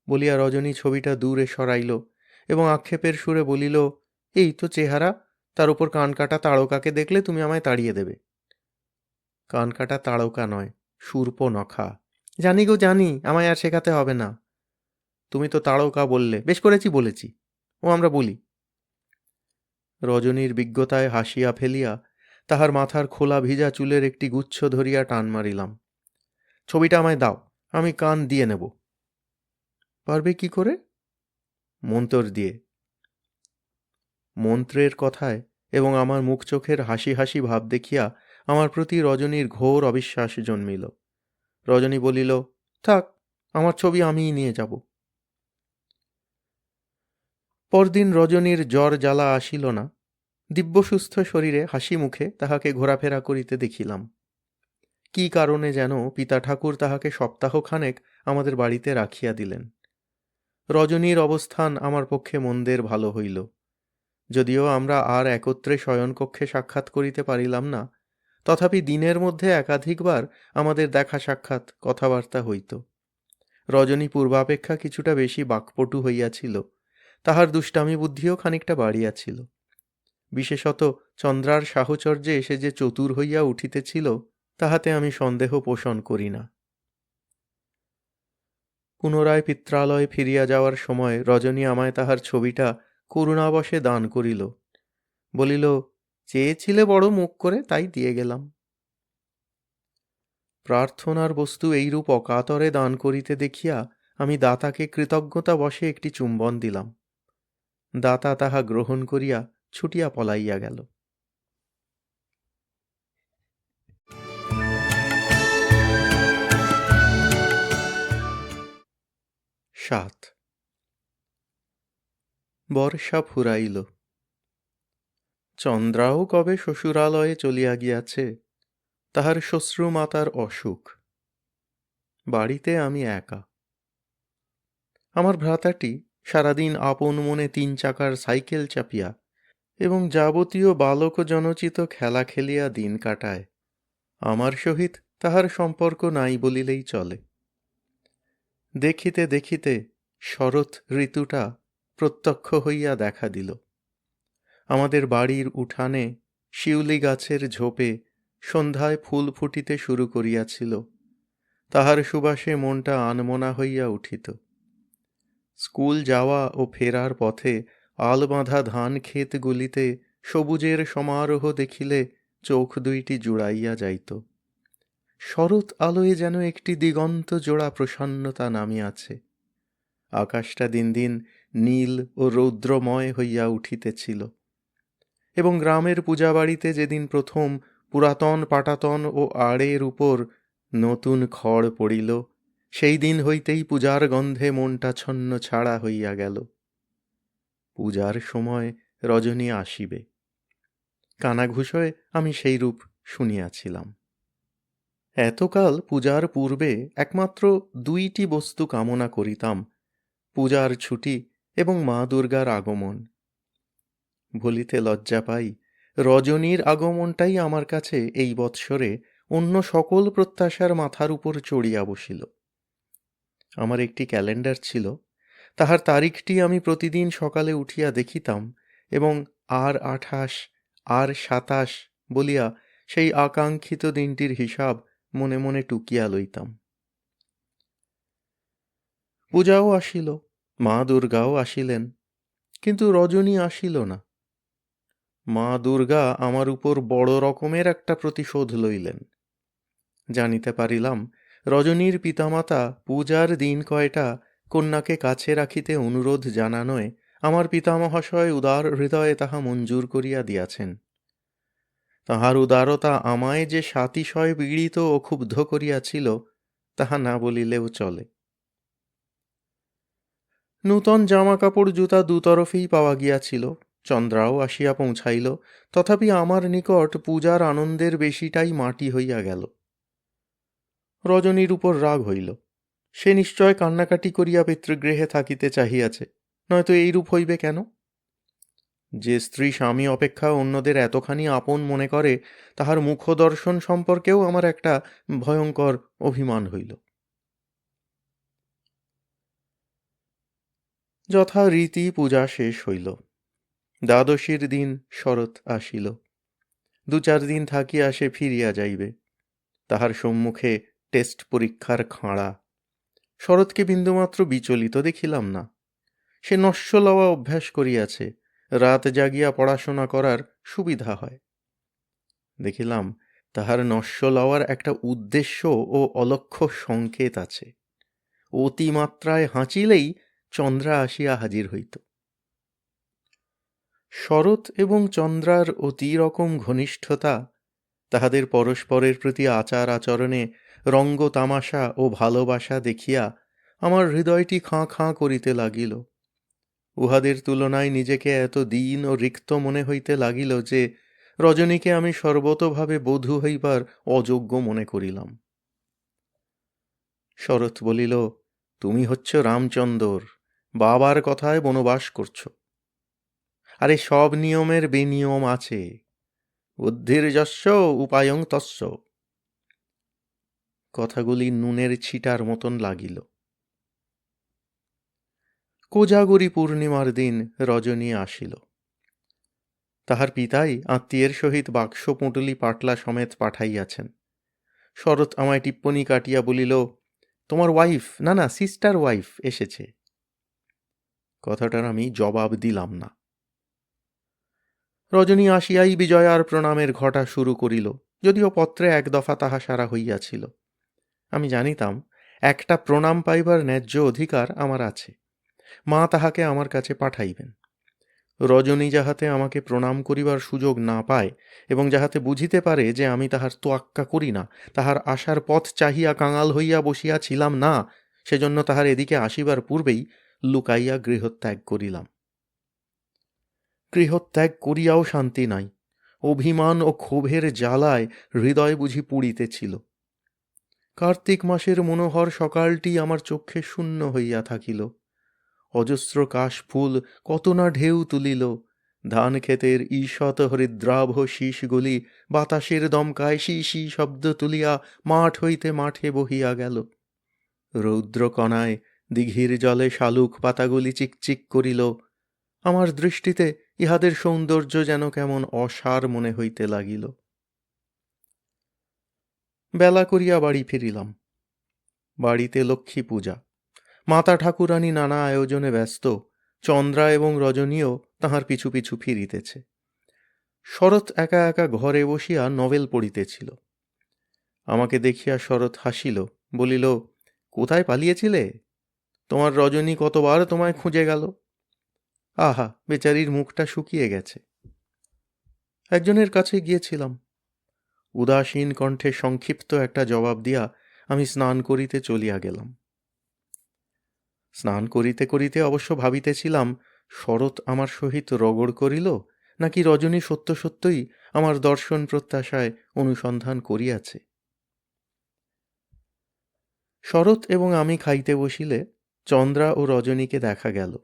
বলিয়া রজনী ছবিটা দূরে সরাইল এবং আক্ষেপের সুরে বলিল, এই তো চেহারা, তার উপর কান কাটা তাড়কাকে দেখলে তুমি আমায় তাড়িয়ে দেবে। কান কাটা তাড়কা নয়, শূর্পনখা। জানি গো জানি, আমায় আর শেখাতে হবে না। তুমি তো তাড়কা বললে, বেশ করেছি বলেছি, ও আমরা বলি। রজনীর বিজ্ঞতায় হাসিয়া ফেলিয়া তাহার মাথার খোলা ভিজা চুলের একটি গুচ্ছ ধরিয়া টান মারিলাম। ছবিটা আমায় দাও, আমি কান দিয়ে নেব। পারবে কি করে? মন্তর দিয়ে। মন্ত্রের কথায় এবং আমার মুখ চোখের হাসি হাসি ভাব দেখিয়া আমার প্রতি রজনীর ঘোর অবিশ্বাস জন্মিল। রজনী বলিল, থাক, আমার ছবি আমিই নিয়ে যাব। পরদিন রজনীর জ্বর জ্বালা আসিল না। দিব্যসুস্থ শরীরে হাসি মুখে তাহাকে ঘোরাফেরা করিতে দেখিলাম। কি কারণে যেন পিতা ঠাকুর তাহাকে সপ্তাহখানেক আমাদের বাড়িতে রাখিয়া দিলেন। রজনীর অবস্থান আমার পক্ষে মন্দের ভালো হইল। যদিও আমরা আর একত্রে শয়নকক্ষে সাক্ষাৎ করিতে পারিলাম না, তথাপি দিনের মধ্যে একাধিকবার আমাদের দেখা সাক্ষাৎ কথাবার্তা হইত। রজনী পূর্বাপেক্ষা কিছুটা বেশি বাকপটু হইয়াছিল। তাহার দুষ্টামি বুদ্ধিও খানিকটা বাড়িয়াছিল। বিশেষত চন্দ্রার সাহচর্যে এসে যে চতুর হইয়া উঠিতেছিল, তাহাতে আমি সন্দেহ পোষণ করি না। পুনরায় পিত্রালয়ে ফিরিয়া যাওয়ার সময় রজনী আমায় তাহার ছবিটা করুণাবশে দান করিল। বলিল, চেয়েছিলে বড় মুখ করে, তাই দিয়ে গেলাম। প্রার্থনার বস্তু এইরূপ অকাতরে দান করিতে দেখিয়া আমি দাতাকে কৃতজ্ঞতা বশে একটি চুম্বন দিলাম। দাতা তাহা গ্রহণ করিয়া ছুটিয়া পলাইয়া গেল। 7 বর্ষা ফুরাইল। চন্দ্রাও কবে শ্বশুরালয়ে চলিয়া গিয়াছে। তাহার শ্বশ্রুমাতার অসুখ। বাড়িতে আমি একা। আমার ভ্রাতাটি সারাদিন আপন মনে 3 চাকার সাইকেল চাপিয়া এবং যাবতীয় বালক জনচিত খেলা খেলিয়া দিন কাটায়। আমার সহিত তাহার সম্পর্ক নাই বলিলেই চলে। দেখিতে দেখিতে শরৎ ঋতুটা প্রত্যক্ষ হইয়া দেখা দিল। আমাদের বাড়ির উঠানে শিউলি গাছের ঝোপে সন্ধ্যায় ফুল ফুটিতে শুরু করিয়াছিল, তাহার সুবাসে মনটা আনমনা হইয়া উঠিত। স্কুল যাওয়া ও ফেরার পথে আলবাঁধা ধান ক্ষেতগুলিতে সবুজের সমারোহ দেখিলে চোখ দুইটি জুড়াইয়া যাইত। শরৎ আলোয় যেন একটি দিগন্ত জোড়া প্রসন্নতা নামিয়াছে। আকাশটা দিন দিন নীল ও রৌদ্রময় হইয়া উঠিতেছিল, এবং গ্রামের পূজাবাড়িতে যেদিন প্রথম পুরাতন পাটাতন ও আড়ের উপর নতুন খড় পড়িল, সেই দিন হইতেই পূজার গন্ধে মনটা ছন্ন ছাড়া হইয়া গেল। পূজার সময় রজনী আসিবে, কানাঘুষোয় আমি সেইরূপ শুনিয়াছিলাম। এতকাল পূজার পূর্বে একমাত্র দুইটি বস্তু কামনা করিতাম, পূজার ছুটি এবং মা দুর্গার আগমন। বলিতে লজ্জা পাই, রজনীর আগমনটাই আমার কাছে এই বৎসরে অন্য সকল প্রত্যাশার মাথার উপর চড়িয়া বসিল। আমার একটি ক্যালেন্ডার ছিল, তাহার তারিখটি আমি প্রতিদিন সকালে উঠিয়া দেখিতাম এবং আর 28 আর 27 বলিয়া সেই আকাঙ্ক্ষিত দিনটির হিসাব মনে মনে টুকিয়া লইতাম। পূজাও আসিল, মা দুর্গাও আসিলেন, কিন্তু রজনী আসিল না। মা দুর্গা আমার উপর বড় রকমের একটা প্রতিশোধ লইলেন। জানিতে পারিলাম রজনীর পিতামাতা পূজার দিন কয়টা কন্যাকে কাছে রাখিতে অনুরোধ জানানোয় আমার পিতামহাশয় উদার হৃদয়ে তাহা মঞ্জুর করিয়া দিয়াছেন। তাহার উদারতা আমায় যে সাতিশয় পীড়িত ও ক্ষুব্ধ করিয়াছিল, তাহা না বলিলেও চলে। নূতন জামা কাপড় জুতা দুতরফেই পাওয়া গিয়াছিল, চন্দ্রাও আসিয়া পৌঁছাইল, তথাপি আমার নিকট পূজার আনন্দের বেশিটাই মাটি হইয়া গেল। রজনীর উপর রাগ হইল। সে নিশ্চয় কান্নাকাটি করিয়া পিতৃগৃহে থাকিতে চাহিয়াছে, নয়তো এইরূপ হইবে কেন? যে স্ত্রী স্বামী অপেক্ষা অন্যদের এতখানি আপন মনে করে, তাহার মুখদর্শন সম্পর্কেও আমার একটা ভয়ঙ্কর অভিমান হইল। যথারীতি পূজা শেষ হইল। দ্বাদশীর দিন শরৎ আসিল। 2-4 দিন থাকিয়া সে ফিরিয়া যাইবে। তাহার সম্মুখে টেস্ট পরীক্ষার খাঁড়া। শরৎকে বিন্দুমাত্র বিচলিত দেখিলাম না। সে নস্য লওয়া অভ্যাস করিয়াছে, রাত জাগিয়া পড়াশোনা করার সুবিধা হয়। দেখিলাম তাহার নস্য লওয়ার একটা উদ্দেশ্য ও অলক্ষ্য সংকেত আছে। অতিমাত্রায় হাঁচিলেই চন্দ্রা আসিয়া হাজির হইত। শরৎ এবং চন্দ্রার অতি রকম ঘনিষ্ঠতা, তাহাদের পরস্পরের প্রতি আচার আচরণে রঙ্গ তামাশা ও ভালোবাসা দেখিয়া আমার হৃদয়টি খাঁ খাঁ করিতে লাগিল। উহাদের তুলনায় নিজেকে এত দীন ও রিক্ত মনে হইতে লাগিল যে রজনীকে আমি সর্বতোভাবে বধূ হইবার অযোগ্য মনে করিলাম। শরৎ বলিল, তুমি হচ্ছ রামচন্দর, বাবার কথায় বনবাস করছ। আরে সব নিয়মের বেনিয়ম আছে। বুদ্ধির যস্য উপায়ং তস্য। কথাগুলি নুনের ছিটার মতন লাগিল। কোজাগরী পূর্ণিমার দিন রজনী আসিল। তাহার পিতাই আত্মীয়ের সহিত বাক্স পুঁটুলি পাটলা সমেত পাঠাইয়াছেন। শরৎ আমায় টিপ্পনী কাটিয়া বলিল, তোমার ওয়াইফ, না না সিস্টার ওয়াইফ এসেছে। কথাটার আমি জবাব দিলাম না। রজনী আসিয়াই বিজয়ার প্রণামের ঘটা শুরু করিল, যদিও পত্রে এক দফা তাহা সারা হইয়াছিল। আমি জানিতাম একটা প্রণাম পাইবার ন্যায্য অধিকার আমার আছে। মা তাহাকে আমার কাছে পাঠাইবেন। রজনী যাহাতে আমাকে প্রণাম করিবার সুযোগ না পায় এবং যাহাতে বুঝিতে পারে যে আমি তাহার তোয়াক্কা করি না, তাহার আসার পথ চাহিয়া কাঙাল হইয়া বসিয়াছিলাম না, সেজন্য তাহার এদিকে আসিবার পূর্বেই লুকাইয়া গৃহত্যাগ করিলাম। গৃহত্যাগ করিয়াও শান্তি নাই। অভিমান ও ক্ষোভের জ্বালায় হৃদয় বুঝি পুড়িতেছিল। কার্তিক মাসের মনোহর সকালটি আমার চক্ষে শূন্য হইয়া থাকিল। অজস্র কাশফুল কত না ঢেউ তুলিল। ধান ক্ষেতের ঈষৎ হরিদ্রাভ শীষগুলি বাতাসের দমকায় শি শি শব্দ তুলিয়া মাঠ হইতে মাঠে বহিয়া গেল। রৌদ্রকণায় দিঘির জলে শালুক পাতাগুলি চিকচিক করিল। আমার দৃষ্টিতে ইহাদের সৌন্দর্য যেন কেমন অসার মনে হইতে লাগিল। বেলা করিয়া বাড়ি ফিরিলাম। বাড়িতে লক্ষ্মী পূজা। মাতা ঠাকুরানী নানা আয়োজনে ব্যস্ত। চন্দ্রা এবং রজনীও তাহার পিছু পিছু ফিরিতেছে। শরৎ একা একা ঘরে বসিয়া নভেল পড়িতেছিল। আমাকে দেখিয়া শরৎ হাসিল, বলিল, কোথায় পালিয়েছিলে? তোমার রজনী কতবার তোমায় খুঁজে গেল। আহা, বেচারির মুখটা শুকিয়ে গেছে। একজনের কাছে গিয়েছিলাম। উদাসীন কণ্ঠে সংক্ষিপ্ত একটা জবাব দিয়া আমি স্নান করিতে চলিয়া গেলাম। স্নান করিতে করিতে অবশ্য ভাবিতেছিলাম, শরৎ আমার সহিত রগড় করিল, নাকি রজনী সত্য সত্যই আমার দর্শন প্রত্যাশায় অনুসন্ধান করিয়াছে। শরৎ এবং আমি খাইতে বসিলে চন্দ্রা ও রজনীকে দেখা গেল।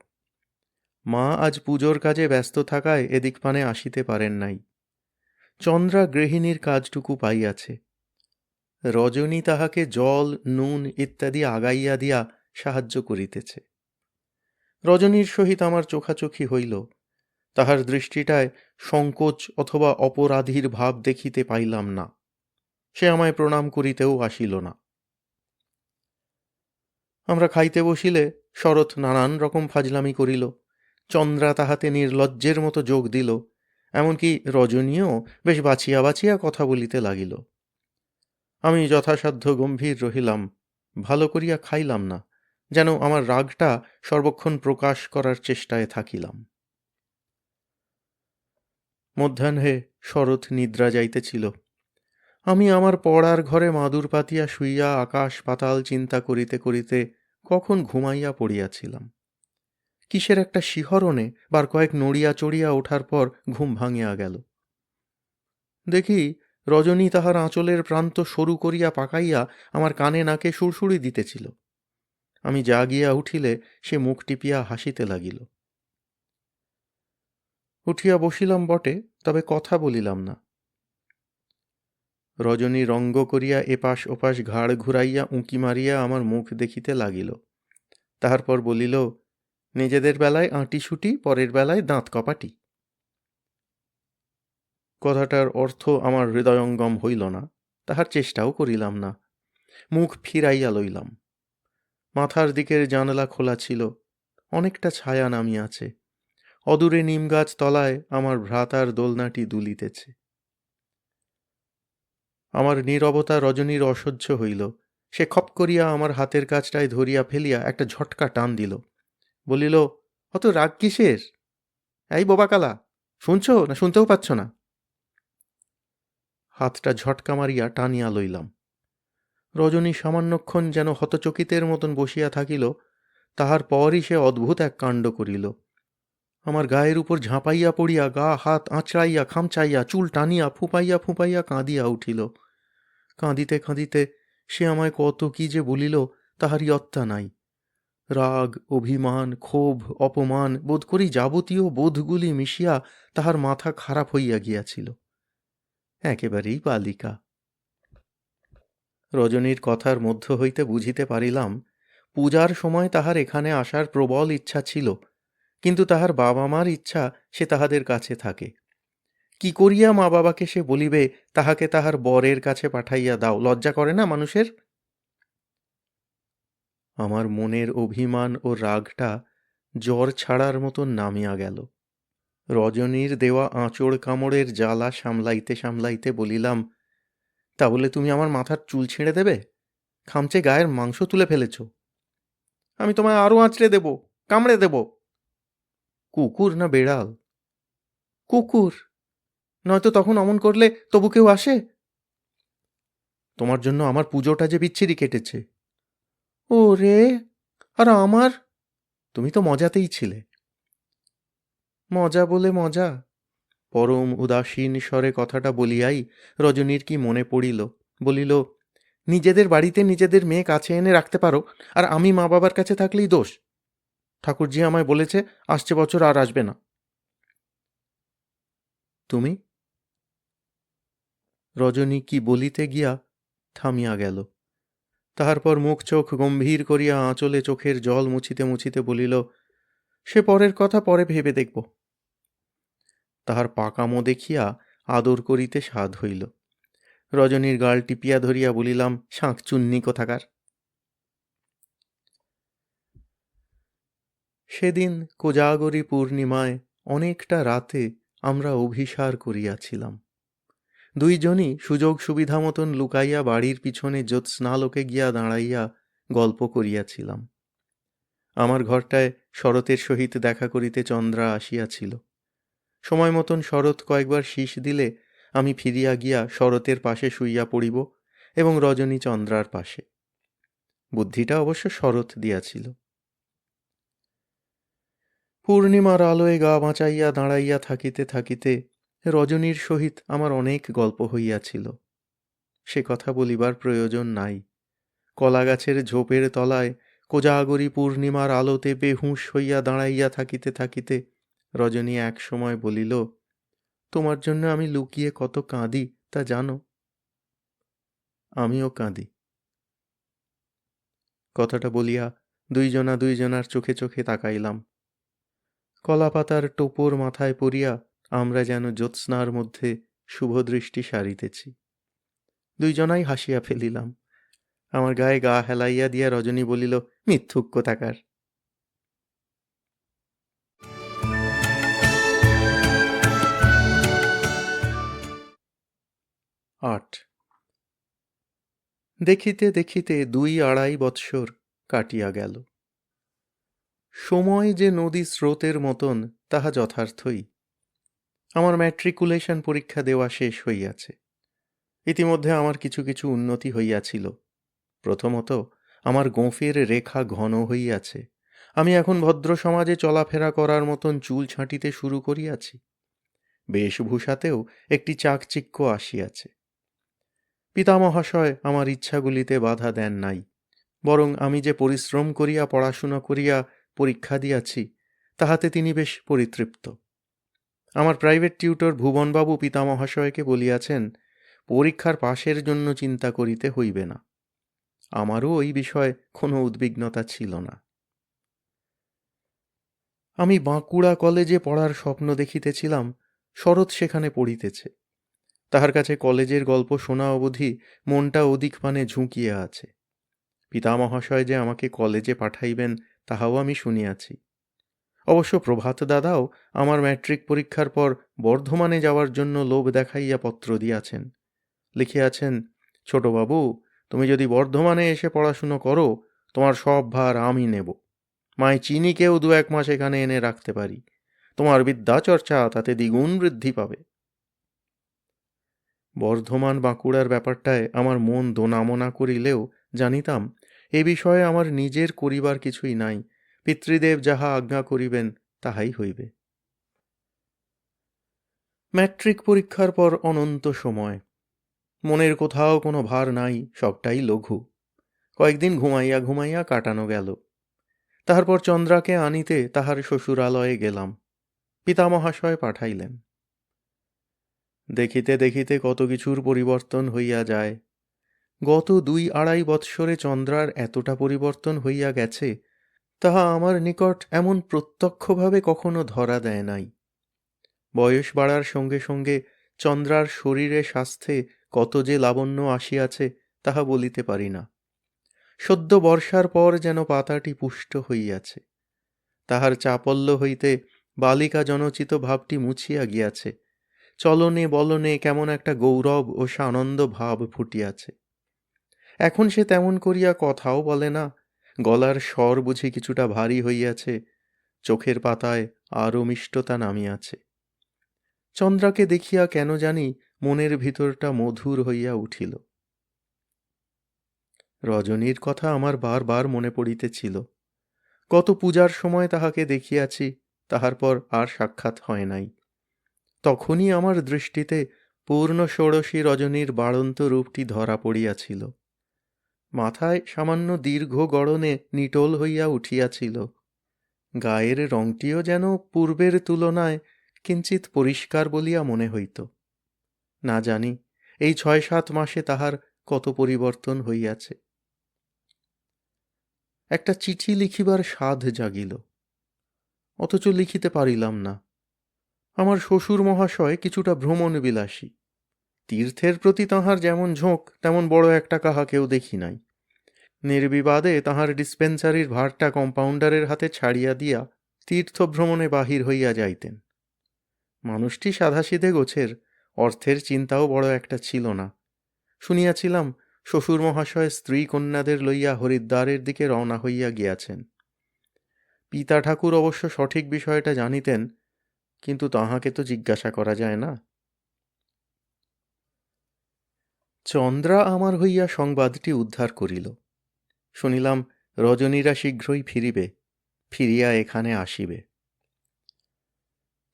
মা আজ পুজোর কাজে ব্যস্ত থাকায় এদিক পানে আসিতে পারেন নাই। চন্দ্রা গৃহিণীর কাজটুকু পাইয়াছে। রজনী তাহাকে জল, নুন ইত্যাদি আগাইয়া দিয়া সাহায্য করিতেছে। রজনীর সহিত আমার চোখাচোখি হইল। তাহার দৃষ্টিটায় সংকোচ অথবা অপরাধীর ভাব দেখিতে পাইলাম না। সে আমায় প্রণাম করিতেও আসিল না। আমরা খাইতে বসিলে শরৎ নানান রকম ফাজলামি করিল। চন্দ্রা তাহাতে নির্লজ্জের মতো যোগ দিল। এমনকি রজনীও বেশ বাছিয়া বাছিয়া কথা বলিতে লাগিল। আমি যথাসাধ্য গম্ভীর রহিলাম, ভালো করিয়া খাইলাম না, যেন আমার রাগটা সর্বক্ষণ প্রকাশ করার চেষ্টায় থাকিলাম। মধ্যাহ্নে শরৎ নিদ্রা যাইতেছিল। আমি আমার পড়ার ঘরে মাদুর পাতিয়া শুইয়া আকাশ পাতাল চিন্তা করিতে করিতে কখন ঘুমাইয়া পড়িয়াছিলাম। কিসের একটা শিহরণে বার কয়েক নড়িয়া চড়িয়া ওঠার পর ঘুম ভাঙিয়া গেল। দেখি রজনী তাহার আঁচলের প্রান্ত সরু করিয়া পাকাইয়া আমার কানে নাকে সুরসুরি দিতেছিল। আমি জাগিয়া উঠিলে সে মুখ টিপিয়া হাসিতে লাগিল। উঠিয়া বসিলাম বটে, তবে কথা বলিলাম না। রজনী রঙ্গ করিয়া এপাশ ওপাশ ঘাড় ঘুরাইয়া উঁকি মারিয়া আমার মুখ দেখিতে লাগিল। তাহার পর বলিল, নিজেদের বেলায় আঁটিসুটি, পরের বেলায় দাঁত কপাটি। কথাটার অর্থ আমার হৃদয়ঙ্গম হইল না, তাহার চেষ্টাও করিলাম না। মুখ ফিরাইয়া লইলাম। মাথার দিকের জানলা খোলা ছিল। অনেকটা ছায়া নামিয়াছে। অদূরে নিমগাছ তলায় আমার ভ্রাতার দোলনাটি দুলিতেছে। আমার নীরবতা রজনীর অসহ্য হইল। সে খপ করিয়া আমার হাতের কাছটায় ধরিয়া ফেলিয়া একটা ঝটকা টান দিল। বলিল, অত রাগ কিসের? এই বোবাকালা, শুনছ না শুনতেও পাচ্ছ না? হাতটা ঝটকা মারিয়া টানিয়া লইলাম। রজনী সামান্যক্ষণ যেন হতচকিতের মতন বসিয়া থাকিল। তাহার পরই সে অদ্ভুত এক কাণ্ড করিল। আমার গায়ের উপর ঝাঁপাইয়া পড়িয়া গা হাত আঁচড়াইয়া খামচাইয়া চুল টানিয়া ফুপাইয়া ফুপাইয়া কাঁদিয়া উঠিল। কাঁদিতে কাঁদিতে সে আমায় কত কি যে বলিল তাহার ইয়ত্তা নাই। রাগ, অভিমান, ক্ষোভ, অপমান বোধ করি যাবতীয় বোধগুলি মিশিয়া তাহার মাথা খারাপ হইয়া গিয়াছিল। একেবারেই বালিকা। রজনীর কথার মধ্য হইতে বুঝিতে পারিলাম, পূজার সময় তাহার এখানে আসার প্রবল ইচ্ছা ছিল, কিন্তু তাহার বাবা মার ইচ্ছা সে তাহাদের কাছে থাকে। কি করিয়া মা বাবাকে সে বলিবে তাহাকে তাহার বরের কাছে পাঠাইয়া দাও? লজ্জা করে না মানুষের? আমার মনের অভিমান ও রাগটা জ্বর ছাড়ার মতন নামিয়া গেল। রজনীর দেওয়া আঁচড় কামড়ের জ্বালা সামলাইতে সামলাইতে বলিলাম, তা বলে তুমি আমার মাথার চুল ছিঁড়ে দেবে? খামচে গায়ের মাংস তুলে ফেলেছ। আমি তোমায় আরও আঁচড়ে দেব, কামড়ে দেব। কুকুর না বেড়াল? কুকুর, নয়তো তখন অমন করলে তবু কেউ আসে? তোমার জন্য আমার পুজোটা যে বিচ্ছিরি কেটেছে। ও রে, আর আমার? তুমি তো মজাতেই ছিলে। মজা বলে মজা? পরম উদাসীন স্বরে কথাটা বলিয়াই রজনীর কি মনে পড়িল। বলিল, নিজেদের বাড়িতে নিজেদের মেয়ে কাছে এনে রাখতে পারো, আর আমি মা বাবার কাছে থাকলেই দোষ? ঠাকুরজি আমায় বলেছে আসছে বছর আর আসবে না। তুমি? রজনী কি বলিতে গিয়া থামিয়া গেল। তাহার পর মুখ চোখ গম্ভীর করিয়া আঁচলে চোখের জল মুছিতে মুছিতে বলিল, সে পরের কথা পরে ভেবে দেখব। তাহার পাকামো দেখিয়া আদর করিতে সাধ হইল। রজনীর গাল টিপিয়া ধরিয়া বলিলাম, শাঁকচুন্নি কোথাকার। সেদিন কোজাগরী পূর্ণিমায় অনেকটা রাতে আমরা অভিসার করিয়াছিলাম। দুইজনই সুযোগ সুবিধা মতন লুকাইয়া বাড়ির পিছনে জ্যোৎস্নালোকে গিয়া দাঁড়াইয়া গল্প করিয়াছিলাম। আমার ঘরটায় শরতের সহিত দেখা করিতে চন্দ্রা আসিয়াছিল। সময় মতন শরৎ কয়েকবার শীষ দিলে আমি ফিরিয়া গিয়া শরতের পাশে শুইয়া পড়িব এবং রজনী চন্দ্রার পাশে। বুদ্ধিটা অবশ্য শরৎ দিয়াছিল। পূর্ণিমার আলোয় গা বাঁচাইয়া দাঁড়াইয়া থাকিতে থাকিতে রজনীর সহিত আমার অনেক গল্প হইয়াছিল। সে কথা বলিবার প্রয়োজন নাই। কলাগাছের ঝোপের তলায় কোজাগরী পূর্ণিমার আলোতে বেহুঁশ হইয়া দাঁড়াইয়া থাকিতে থাকিতে রজনী এক সময় বলিল, তোমার জন্য আমি লুকিয়ে কত কাঁদি তা জানো? আমিও কাঁদি। কথাটা বলিয়া দুইজনার চোখে চোখে তাকাইলাম। কলাপাতার টোপর মাথায় পড়িয়া আমরা যেন জ্যোৎস্নার মধ্যে শুভদৃষ্টি সারিতেছি। দুইজনাই হাসিয়া ফেলিলাম। আমার গায়ে গা হেলাইয়া দিয়া রজনী বলিল, মিথ্যুক কোথাকার। 8 দেখিতে দেখিতে 2-2.5 বৎসর কাটিয়া গেল। সময় যে নদী স্রোতের মতন তাহা যথার্থই। আমার ম্যাট্রিকুলেশন পরীক্ষা দেওয়া শেষ হইয়াছে। ইতিমধ্যে আমার কিছু কিছু উন্নতি হইয়াছিল। প্রথমত, আমার গোঁফের রেখা ঘন হইয়াছে। আমি এখন ভদ্র সমাজে চলাফেরা করার মতন চুল ছাঁটিতে শুরু করিয়াছি। বেশভূষাতেও একটি চাকচিক্য আসিয়াছে। পিতামহাশয় আমার ইচ্ছাগুলিতে বাধা দেন নাই, বরং আমি যে পরিশ্রম করিয়া পড়াশুনা করিয়া পরীক্ষা দিয়াছি তাহাতে তিনি বেশ পরিতৃপ্ত। আমার প্রাইভেট টিউটর ভুবনবাবু পিতামহাশয়কে বলিয়াছেন, পরীক্ষার পাশের জন্য চিন্তা করিতে হইবে না। আমারও ওই বিষয়ে কোনো উদ্বিগ্নতা ছিল না। আমি বাঁকুড়া কলেজে পড়ার স্বপ্ন দেখিতেছিলাম, শরৎ সেখানে পড়িতেছে। তাহার কাছে কলেজের গল্প শোনা অবধি মনটা ওদিক পানে ঝুঁকিয়ে আছে। পিতামহাশয় যে আমাকে কলেজে পাঠাইবেন তাহাও আমি শুনিয়াছি। অবশ্য প্রভাত দাদাও আমার ম্যাট্রিক পরীক্ষার পর বর্ধমানে যাওয়ার জন্য লোভ দেখাইয়া পত্র দিয়াছেন। লিখিয়াছেন, ছোটবাবু, তুমি যদি বর্ধমানে এসে পড়াশুনো করো, তোমার সব ভার আমি নেব। মায় চিনিকেও 2-1 মাস এখানে এনে রাখতে পারি। তোমার বিদ্যাচর্চা তাতে দ্বিগুণ বৃদ্ধি পাবে। বর্ধমান বাঁকুড়ার ব্যাপারটায় আমার মন দোনামোনা করিলেও জানিতাম এ বিষয়ে আমার নিজের করিবার কিছুই নাই। পিতৃদেব যাহা আজ্ঞা করিবেন তাহাই হইবে। ম্যাট্রিক পরীক্ষার পর অনন্ত সময়। মনের কোথাও কোনো ভার নাই, সবটাই লঘু। কয়েকদিন ঘুমাইয়া ঘুমাইয়া কাটানো গেল। তাহারপর চন্দ্রাকে আনিতে তাহার শ্বশুরালয়ে গেলাম। পিতামহাশয় পাঠাইলেন। দেখিতে দেখিতে কত কিছুর পরিবর্তন হইয়া যায়। গত 2-2.5 বৎসরে চন্দ্রার এতটা পরিবর্তন হইয়া গেছে তাহা আমার নিকট এমন প্রত্যক্ষভাবে কখনো ধরা দেয় নাই। বয়স বাড়ার সঙ্গে সঙ্গে চন্দ্রার শরীরে স্বাস্থ্যে কত যে লাবণ্য আসিয়াছে তাহা বলিতে পারি না। সদ্য বর্ষার পর যেন পাতাটি পুষ্ট হইয়াছে। তাহার চাপল্য হইতে বালিকা জনচিত ভাবটি মুছিয়া গিয়াছে। চলনে বলনে কেমন একটা গৌরব ও সানন্দ ভাব ফুটিয়াছে। এখন সে তেমন করিয়া কথাও বলে না। গলার স্বর বুঝি কিছুটা ভারী হইয়াছে। চোখের পাতায় আরও মিষ্টতা নামিয়াছে। চন্দ্রাকে দেখিয়া কেন জানি মনের ভিতরটা মধুর হইয়া উঠিল। রজনীর কথা আমার বারবার মনে পড়িতেছিল। কত পূজার সময় তাহাকে দেখিয়াছি, তাহার পর আর সাক্ষাৎ হয় নাই। তখনই আমার দৃষ্টিতে পূর্ণ ষোড়শী রজনীর বাড়ন্ত রূপটি ধরা পড়িয়াছিল। মাথায় সামান্য দীর্ঘ গড়নে নিটোল হইয়া উঠিয়াছিল। গায়ের রংটিও যেন পূর্বের তুলনায় কিঞ্চিৎ পরিষ্কার বলিয়া মনে হইত। না জানি এই 6-7 মাসে তাহার কত পরিবর্তন হইয়াছে। একটা চিঠি লিখিবার সাধ জাগিল। অথচ লিখিতে পারিলাম না। আমার শ্বশুর মহাশয় কিছুটা ভ্রমণবিলাসী। তীর্থের প্রতি তাঁহার যেমন ঝোঁক তেমন বড় একটা কাহাকেও দেখি নাই। নির্বিবাদে তাঁহার ডিসপেন্সারির ভারটা কম্পাউন্ডারের হাতে ছাড়িয়া দিয়া তীর্থভ্রমণে বাহির হইয়া যাইতেন। মানুষটি সাধাসিধে গোছের, অর্থের চিন্তাও বড় একটা ছিল না। শুনিয়াছিলাম শ্বশুর মহাশয় স্ত্রী কন্যাদের লইয়া হরিদ্বারের দিকে রওনা হইয়া গিয়াছেন। পিতা ঠাকুর অবশ্য সঠিক বিষয়টা জানিতেন, কিন্তু তাহাকে তো জিজ্ঞাসা করা যায় না। চন্দ্রা আমার হইয়া সংবাদটি উদ্ধার করিল। শুনিলাম রজনীরা শীঘ্রই ফিরিবে, ফিরিয়া এখানে আসিবে।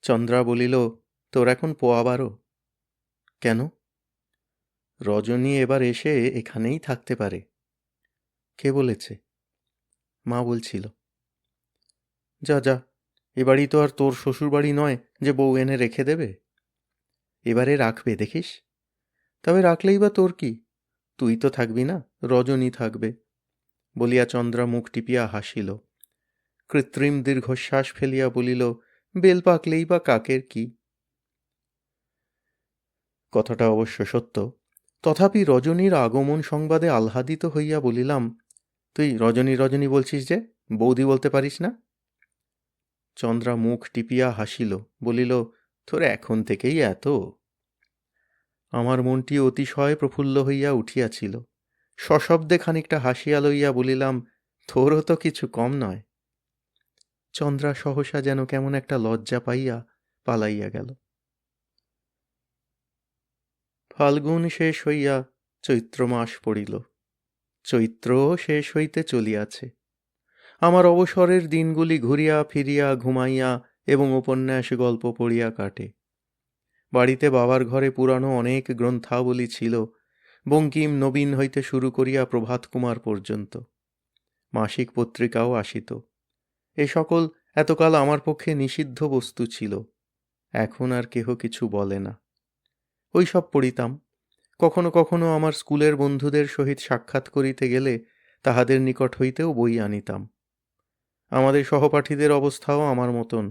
চন্দ্রা বলিল, তোর এখন পোয়াবারও। কেন? রজনী এবার এসে এখানেই থাকতে পারে। কে বলেছে? মা বলছিল। যা যা, এবারই তো আর তোর শ্বশুরবাড়ি নয় যে বউ এনে রেখে দেবে। এবারে রাখবে দেখিস। তবে রাখলেই বা তোর কি, তুই তো থাকবি না, রজনী থাকবে। বলিয়া চন্দ্রা মুখ টিপিয়া হাসিল। কৃত্রিম দীর্ঘশ্বাস ফেলিয়া বলিল, বেল পাকলেই বা কাকের কি। কথাটা অবশ্য সত্য। তথাপি রজনীর আগমন সংবাদে আহ্লাদিত হইয়া বলিলাম, তুই রজনী রজনী বলছিস যে, বৌদি বলতে পারিস না? চন্দ্রা মুখ টিপিয়া হাসিল, বলিল, তোর এখন থেকেই এত। আমার মনটি অতিশয় প্রফুল্ল হইয়া উঠিয়াছিল। সশব্দে খানিকটা হাসিয়া লইয়া বলিলাম, তোরও তো কিছু কম নয়। চন্দ্রা সহসা যেন কেমন একটা লজ্জা পাইয়া পালাইয়া গেল। ফাল্গুন শেষ হইয়া চৈত্র মাস পড়িল। চৈত্রও শেষ হইতে চলিয়াছে। আমার অবসরের দিনগুলি ঘুরিয়া ফিরিয়া ঘুমাইয়া এবং উপন্যাস গল্প পড়িয়া কাটে। বাড়িতে বাবার ঘরে পুরানো অনেক গ্রন্থাবলী ছিল, বঙ্কিম নবীন হইতে শুরু করিয়া প্রভাত কুমার পর্যন্ত। মাসিক পত্রিকাও আসিত। এ সকল এতকাল আমার পক্ষে নিষিদ্ধ বস্তু ছিল, এখন আর কেহ কিছু বলে না। ওই সব পড়িতাম। কখনো কখনো আমার স্কুলের বন্ধুদের সহিত সাক্ষাৎ করিতে গেলে তাহাদের নিকট হইতেও বই আনিতাম। আমাদের সহপাঠীদের অবস্থাও আমার মতন,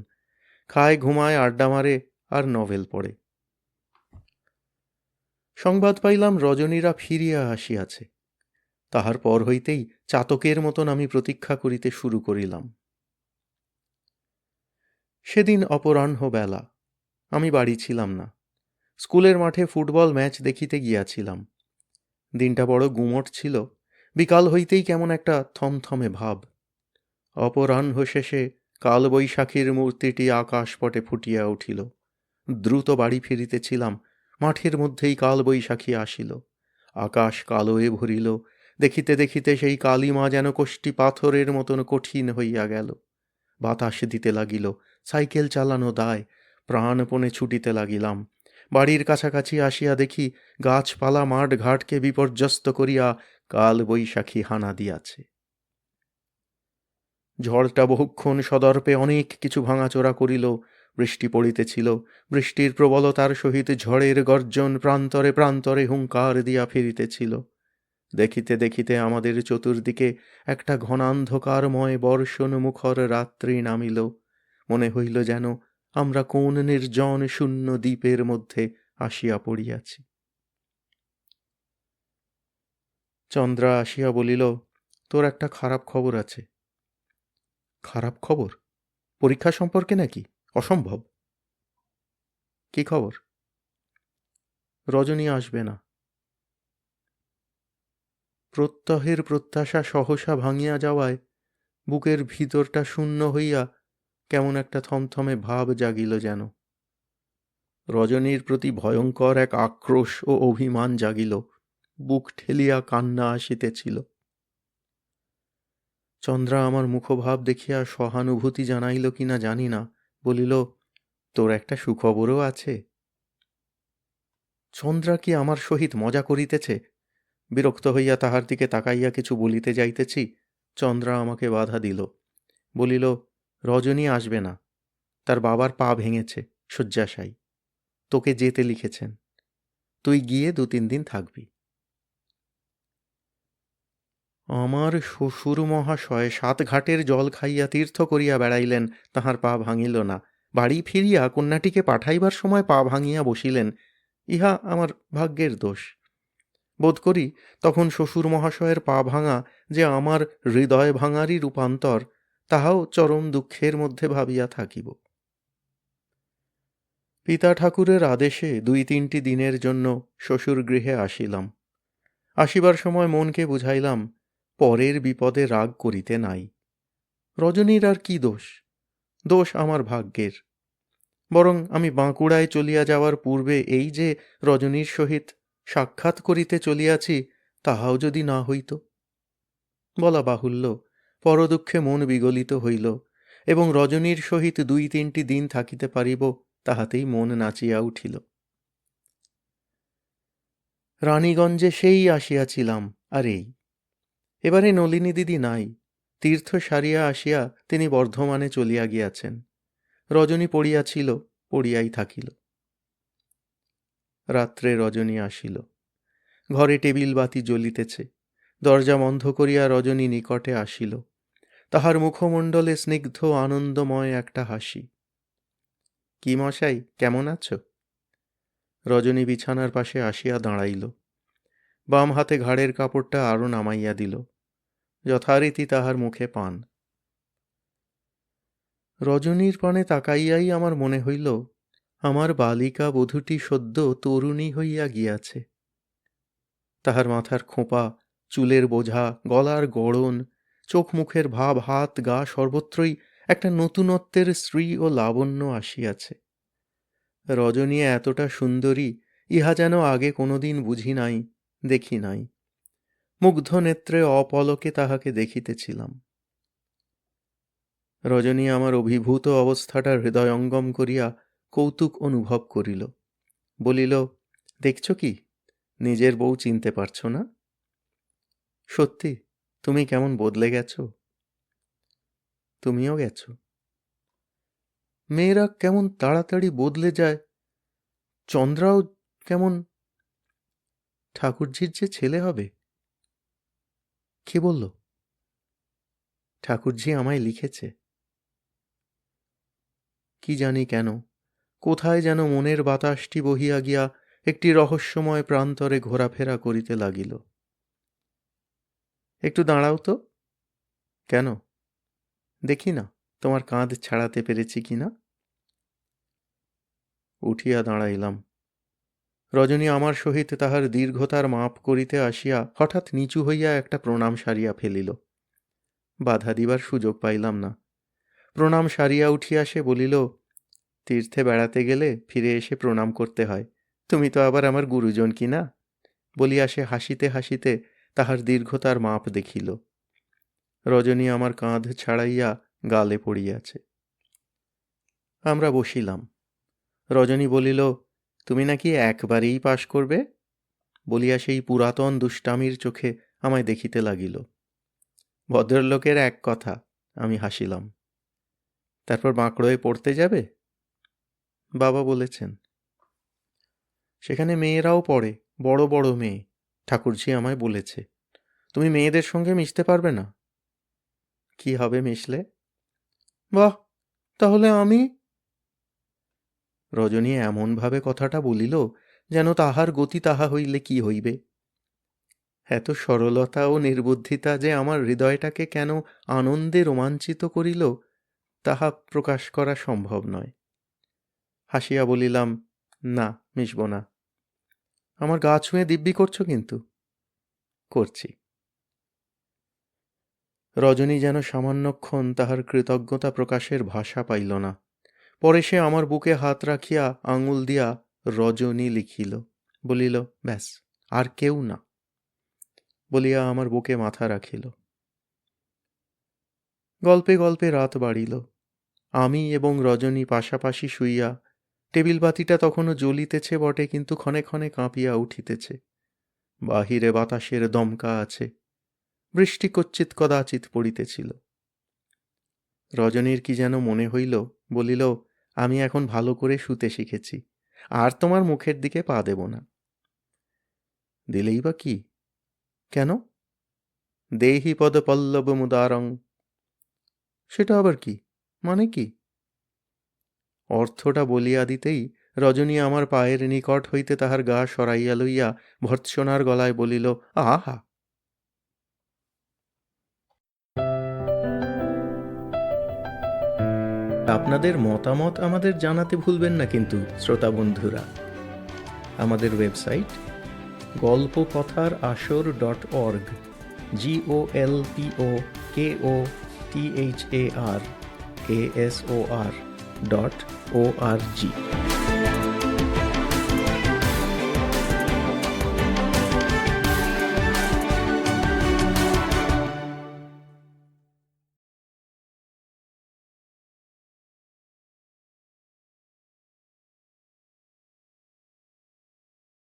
খায় ঘুমায় আড্ডা মারে আর নভেল পড়ে। সংবাদ পাইলাম রজনীরা ফিরিয়া আসিয়াছে। তাহার পর হইতেই চাতকের মতন আমি প্রতীক্ষা করিতে শুরু করিলাম। সেদিন অপরাহ্ন বেলা। আমি বাড়ি ছিলাম না, স্কুলের মাঠে ফুটবল ম্যাচ দেখিতে গিয়াছিলাম। দিনটা বড় গুমট ছিল। বিকাল হইতেই কেমন একটা থমথমে ভাব। অপরাহ্ন শেষে কালবৈশাখীর মূর্তিটি আকাশপটে ফুটিয়া উঠিল। দ্রুত বাড়ি ফিরিতেছিলাম, মাঠের মধ্যেই কালবৈশাখী আসিল। আকাশ কালোয় ভরিল। দেখিতে দেখিতে সেই কালিমা যেন কোষ্ঠী পাথরের মতন কঠিন হইয়া গেল। বাতাস দিতে লাগিল, সাইকেল চালানো দায়। প্রাণপণে ছুটিতে লাগিলাম। বাড়ির কাছাকাছি আসিয়া দেখি গাছপালা মাঠ ঘাটকে বিপর্যস্ত করিয়া কাল বৈশাখী হানা দিয়াছে। ঝড়টা বহুক্ষণ সদর্পে অনেক কিছু ভাঙাচোরা করিল। বৃষ্টি পড়িতেছিল। বৃষ্টির প্রবলতার সহিত ঝড়ের গর্জন প্রান্তরে প্রান্তরে হুঙ্কার দিয়া ফিরিতেছিল। দেখিতে দেখিতে আমাদের চতুর্দিকে একটা ঘনান্ধকারময় বর্ষণ মুখর রাত্রি নামিল। মনে হইল যেন আমরা কোন নির্জন শূন্য দ্বীপের মধ্যে আসিয়া পড়িয়াছি। চন্দ্রা আসিয়া বলিল, তোর একটা খারাপ খবর আছে। খারাপ খবর? পরীক্ষা সম্পর্কে নাকি? অসম্ভব। কি খবর? রজনী আসবে না। প্রত্যহের প্রত্যাশা সহসা ভাঙিয়া যাওয়ায় বুকের ভিতরটা শূন্য হইয়া কেমন একটা থমথমে ভাব জাগিল যেন। রজনীর প্রতি ভয়ঙ্কর এক আক্রোশ ও অভিমান জাগিল। বুক ঠেলিয়া কান্না আসিতেছিল। চন্দ্রা আমার মুখভাব দেখিয়া সহানুভূতি জানাইল কিনা জানি না, বলিল, তোর একটা সুখবরও আছে। চন্দ্রা কি আমার সহিত মজা করিতেছে? বিরক্ত হইয়া তাহার দিকে তাকাইয়া কিছু বলিতে যাইতেছি, চন্দ্রা আমাকে বাধা দিল। বলিল, রজনী আসবে না। তার বাবার পা ভেঙেছে, শয্যাশায়ী। তোকে যেতে লিখেছেন। তুই গিয়ে 2-3 দিন থাকবি। আমার শ্বশুর মহাশয় ৭ ঘাটের জল খাইয়া তীর্থ করিয়া বেড়াইলেন, তাঁহার পা ভাঙিল না। বাড়ি ফিরিয়া কন্যাটিকে পাঠাইবার সময় পা ভাঙিয়া বসিলেন। ইহা আমার ভাগ্যের দোষ। বোধ করি তখন শ্বশুর মহাশয়ের পা ভাঙা যে আমার হৃদয় ভাঙারই রূপান্তর, তাহাও চরম দুঃখের মধ্যে ভাবিয়া থাকিব। পিতা ঠাকুরের আদেশে ২-৩টি দিনের জন্য শ্বশুর গৃহে আসিলাম। আসিবার সময় মনকে বুঝাইলাম, পরের বিপদে রাগ করিতে নাই। রজনীর আর কি দোষ? দোষ আমার ভাগ্যের। বরং আমি বাঁকুড়ায় চলিয়া যাওয়ার পূর্বে এই যে রজনীর সহিত সাক্ষাৎ করিতে চলিয়াছি, তাহাও যদি না হইত। বলা বাহুল্য, পরদুঃখে মন বিগলিত হইল, এবং রজনীর সহিত ২-৩টি দিন থাকিতে পারিব, তাহাতেই মন নাচিয়া উঠিল। রানীগঞ্জে সেই আসিয়াছিলাম, আর এই। এবারে নলিনী দিদি নাই। তীর্থ সারিয়া আসিয়া তিনি বর্ধমানে চলিয়া গিয়াছেন। রজনী পড়িয়াছিল, পড়িয়াই থাকিল। রাত্রে রজনী আসিল। ঘরে টেবিল বাতি জ্বলিতেছে। দরজা বন্ধ করিয়া রজনী নিকটে আসিল। তাহার মুখমণ্ডলে স্নিগ্ধ আনন্দময় একটা হাসি। কি মশাই, কেমন আছো? রজনী বিছানার পাশে আসিয়া দাঁড়াইল। বাম হাতে ঘাড়ের কাপড়টা আরও নামাইয়া দিল। যথারীতি তাহার মুখে পান। রজনীর পানে তাকাইয়াই আমার মনে হইল, আমার বালিকা বধূটি সদ্য তরুণী হইয়া গিয়াছে। তাহার মাথার খোঁপা, চুলের বোঝা, গলার গড়ন, চোখ মুখের ভাব, হাত গা সর্বত্রই একটা নতুনত্বের শ্রী ও লাবণ্য আসিয়াছে। রজনী এতটা সুন্দরী ইহা যেন আগে কোনোদিন বুঝি নাই, দেখি নাই। মুগ্ধ নেত্রে অপলকে তাহাকে দেখিতেছিলাম। রজনী আমার অভিভূত অবস্থাটা হৃদয়ঙ্গম করিয়া কৌতুক অনুভব করিল। বলিল, দেখছ কি, নিজের বউ চিনতে পারছ না? সত্যি, তুমি কেমন বদলে গেছ। তুমিও গেছ। মেয়েরা কেমন তাড়াতাড়ি বদলে যায়। চন্দ্রাও কেমন। ঠাকুরঝির যে ছেলে হবে। কে বলল? ঠাকুরঝি আমায় লিখেছে। কি জানি কেন, কোথায় যেন মনের বাতাসটি বহিয়া গিয়া একটি রহস্যময় প্রান্তরে ঘোরাফেরা করিতে লাগিল। একটু দাঁড়াও তো। কেন? দেখি না তোমার কাঁধ ছাড়াতে পেরেছি কি না। উঠিয়া দাঁড়াইলাম। রজনী আমার সহিত তাহার দীর্ঘতার মাপ করিতে আসিয়া হঠাৎ নিচু হইয়া একটা প্রণাম সারিয়া ফেলিল। বাধা দিবার সুযোগ পাইলাম না। প্রণাম সারিয়া উঠিয়া সে বলিল, তীর্থে বেড়াতে গেলে ফিরে এসে প্রণাম করতে হয়, তুমি তো আবার আমার গুরুজন কি না। বলিয়া সে হাসিতে হাসিতে তাহার দীর্ঘতার মাপ দেখিল। রজনী আমার কাঁধ ছাড়াইয়া গালে পড়িয়াছে। আমরা বসিলাম। রজনী বলিল, তুমি নাকি একবারেই পাশ করবে। বলিয়া সেই পুরাতন দুষ্টামির চোখে আমায় দেখিতে লাগিল। ভদ্রলোকের এক কথা, আমি হাসিলাম। তারপর বাঁকড়োয় পড়তে যাবে? বাবা বলেছেন। সেখানে মেয়েরাও পড়ে, বড় বড় মেয়ে। ঠাকুরঝি আমায় বলেছে। তুমি মেয়েদের সঙ্গে মিশতে পারবে না। কি হবে মিশলে? বাহ, তাহলে আমি। রজনী এমনভাবে কথাটা বলিল যেন তাহার গতি তাহা হইলে কি হইবে। এত সরলতা ও নির্বুদ্ধিতা যে আমার হৃদয়টাকে কেন আনন্দে রোমাঞ্চিত করিল, তাহা প্রকাশ করা সম্ভব নয়। হাসিয়া বলিলাম, না, মিশব না। আমার গা ছুঁয়ে দিব্যি করছো কিন্তু। করছি। রজনী যেন সামান্যক্ষণ তাহার কৃতজ্ঞতা প্রকাশের ভাষা পাইল না। পরে সে আমার বুকে হাত রাখিয়া আঙুল দিয়া রজনী লিখিল। বলিল, ব্যাস, আর কেউ না। বলিয়া আমার বুকে মাথা রাখিল। গল্পে গল্পে রাত বাড়িল। আমি এবং রজনী পাশাপাশি শুইয়া, টেবিল বাতিটা তখনও জ্বলিতেছে বটে, কিন্তু ক্ষণে ক্ষণে কাঁপিয়া উঠিতেছে। বাহিরে বাতাসের দমকা আছে। বৃষ্টি কচ্চিৎ কদাচিৎ পড়িতেছিল। রজনীর কি যেন মনে হইল, বলিল, আমি এখন ভালো করে শুতে শিখেছি, আর তোমার মুখের দিকে পা দেব না। দিলেই বা কি? কেন? দেহি পদপল্লব মুদারং। সেটা আবার কি, মানে কি? অর্থটা বলিয়া দিতেই রজনী আমার পায়ের নিকট হইতে তাহার গা সরাইয়া লইয়া ভর্ৎসনার গলায় বলিল, আহা! আপনাদের মতামত আমাদের জানাতে ভুলবেন না কিন্তু শ্রোতা বন্ধুরা। আমাদের ওয়েবসাইট গল্পকথার আসর .org, GOLPOKOTHAR ASOR .org।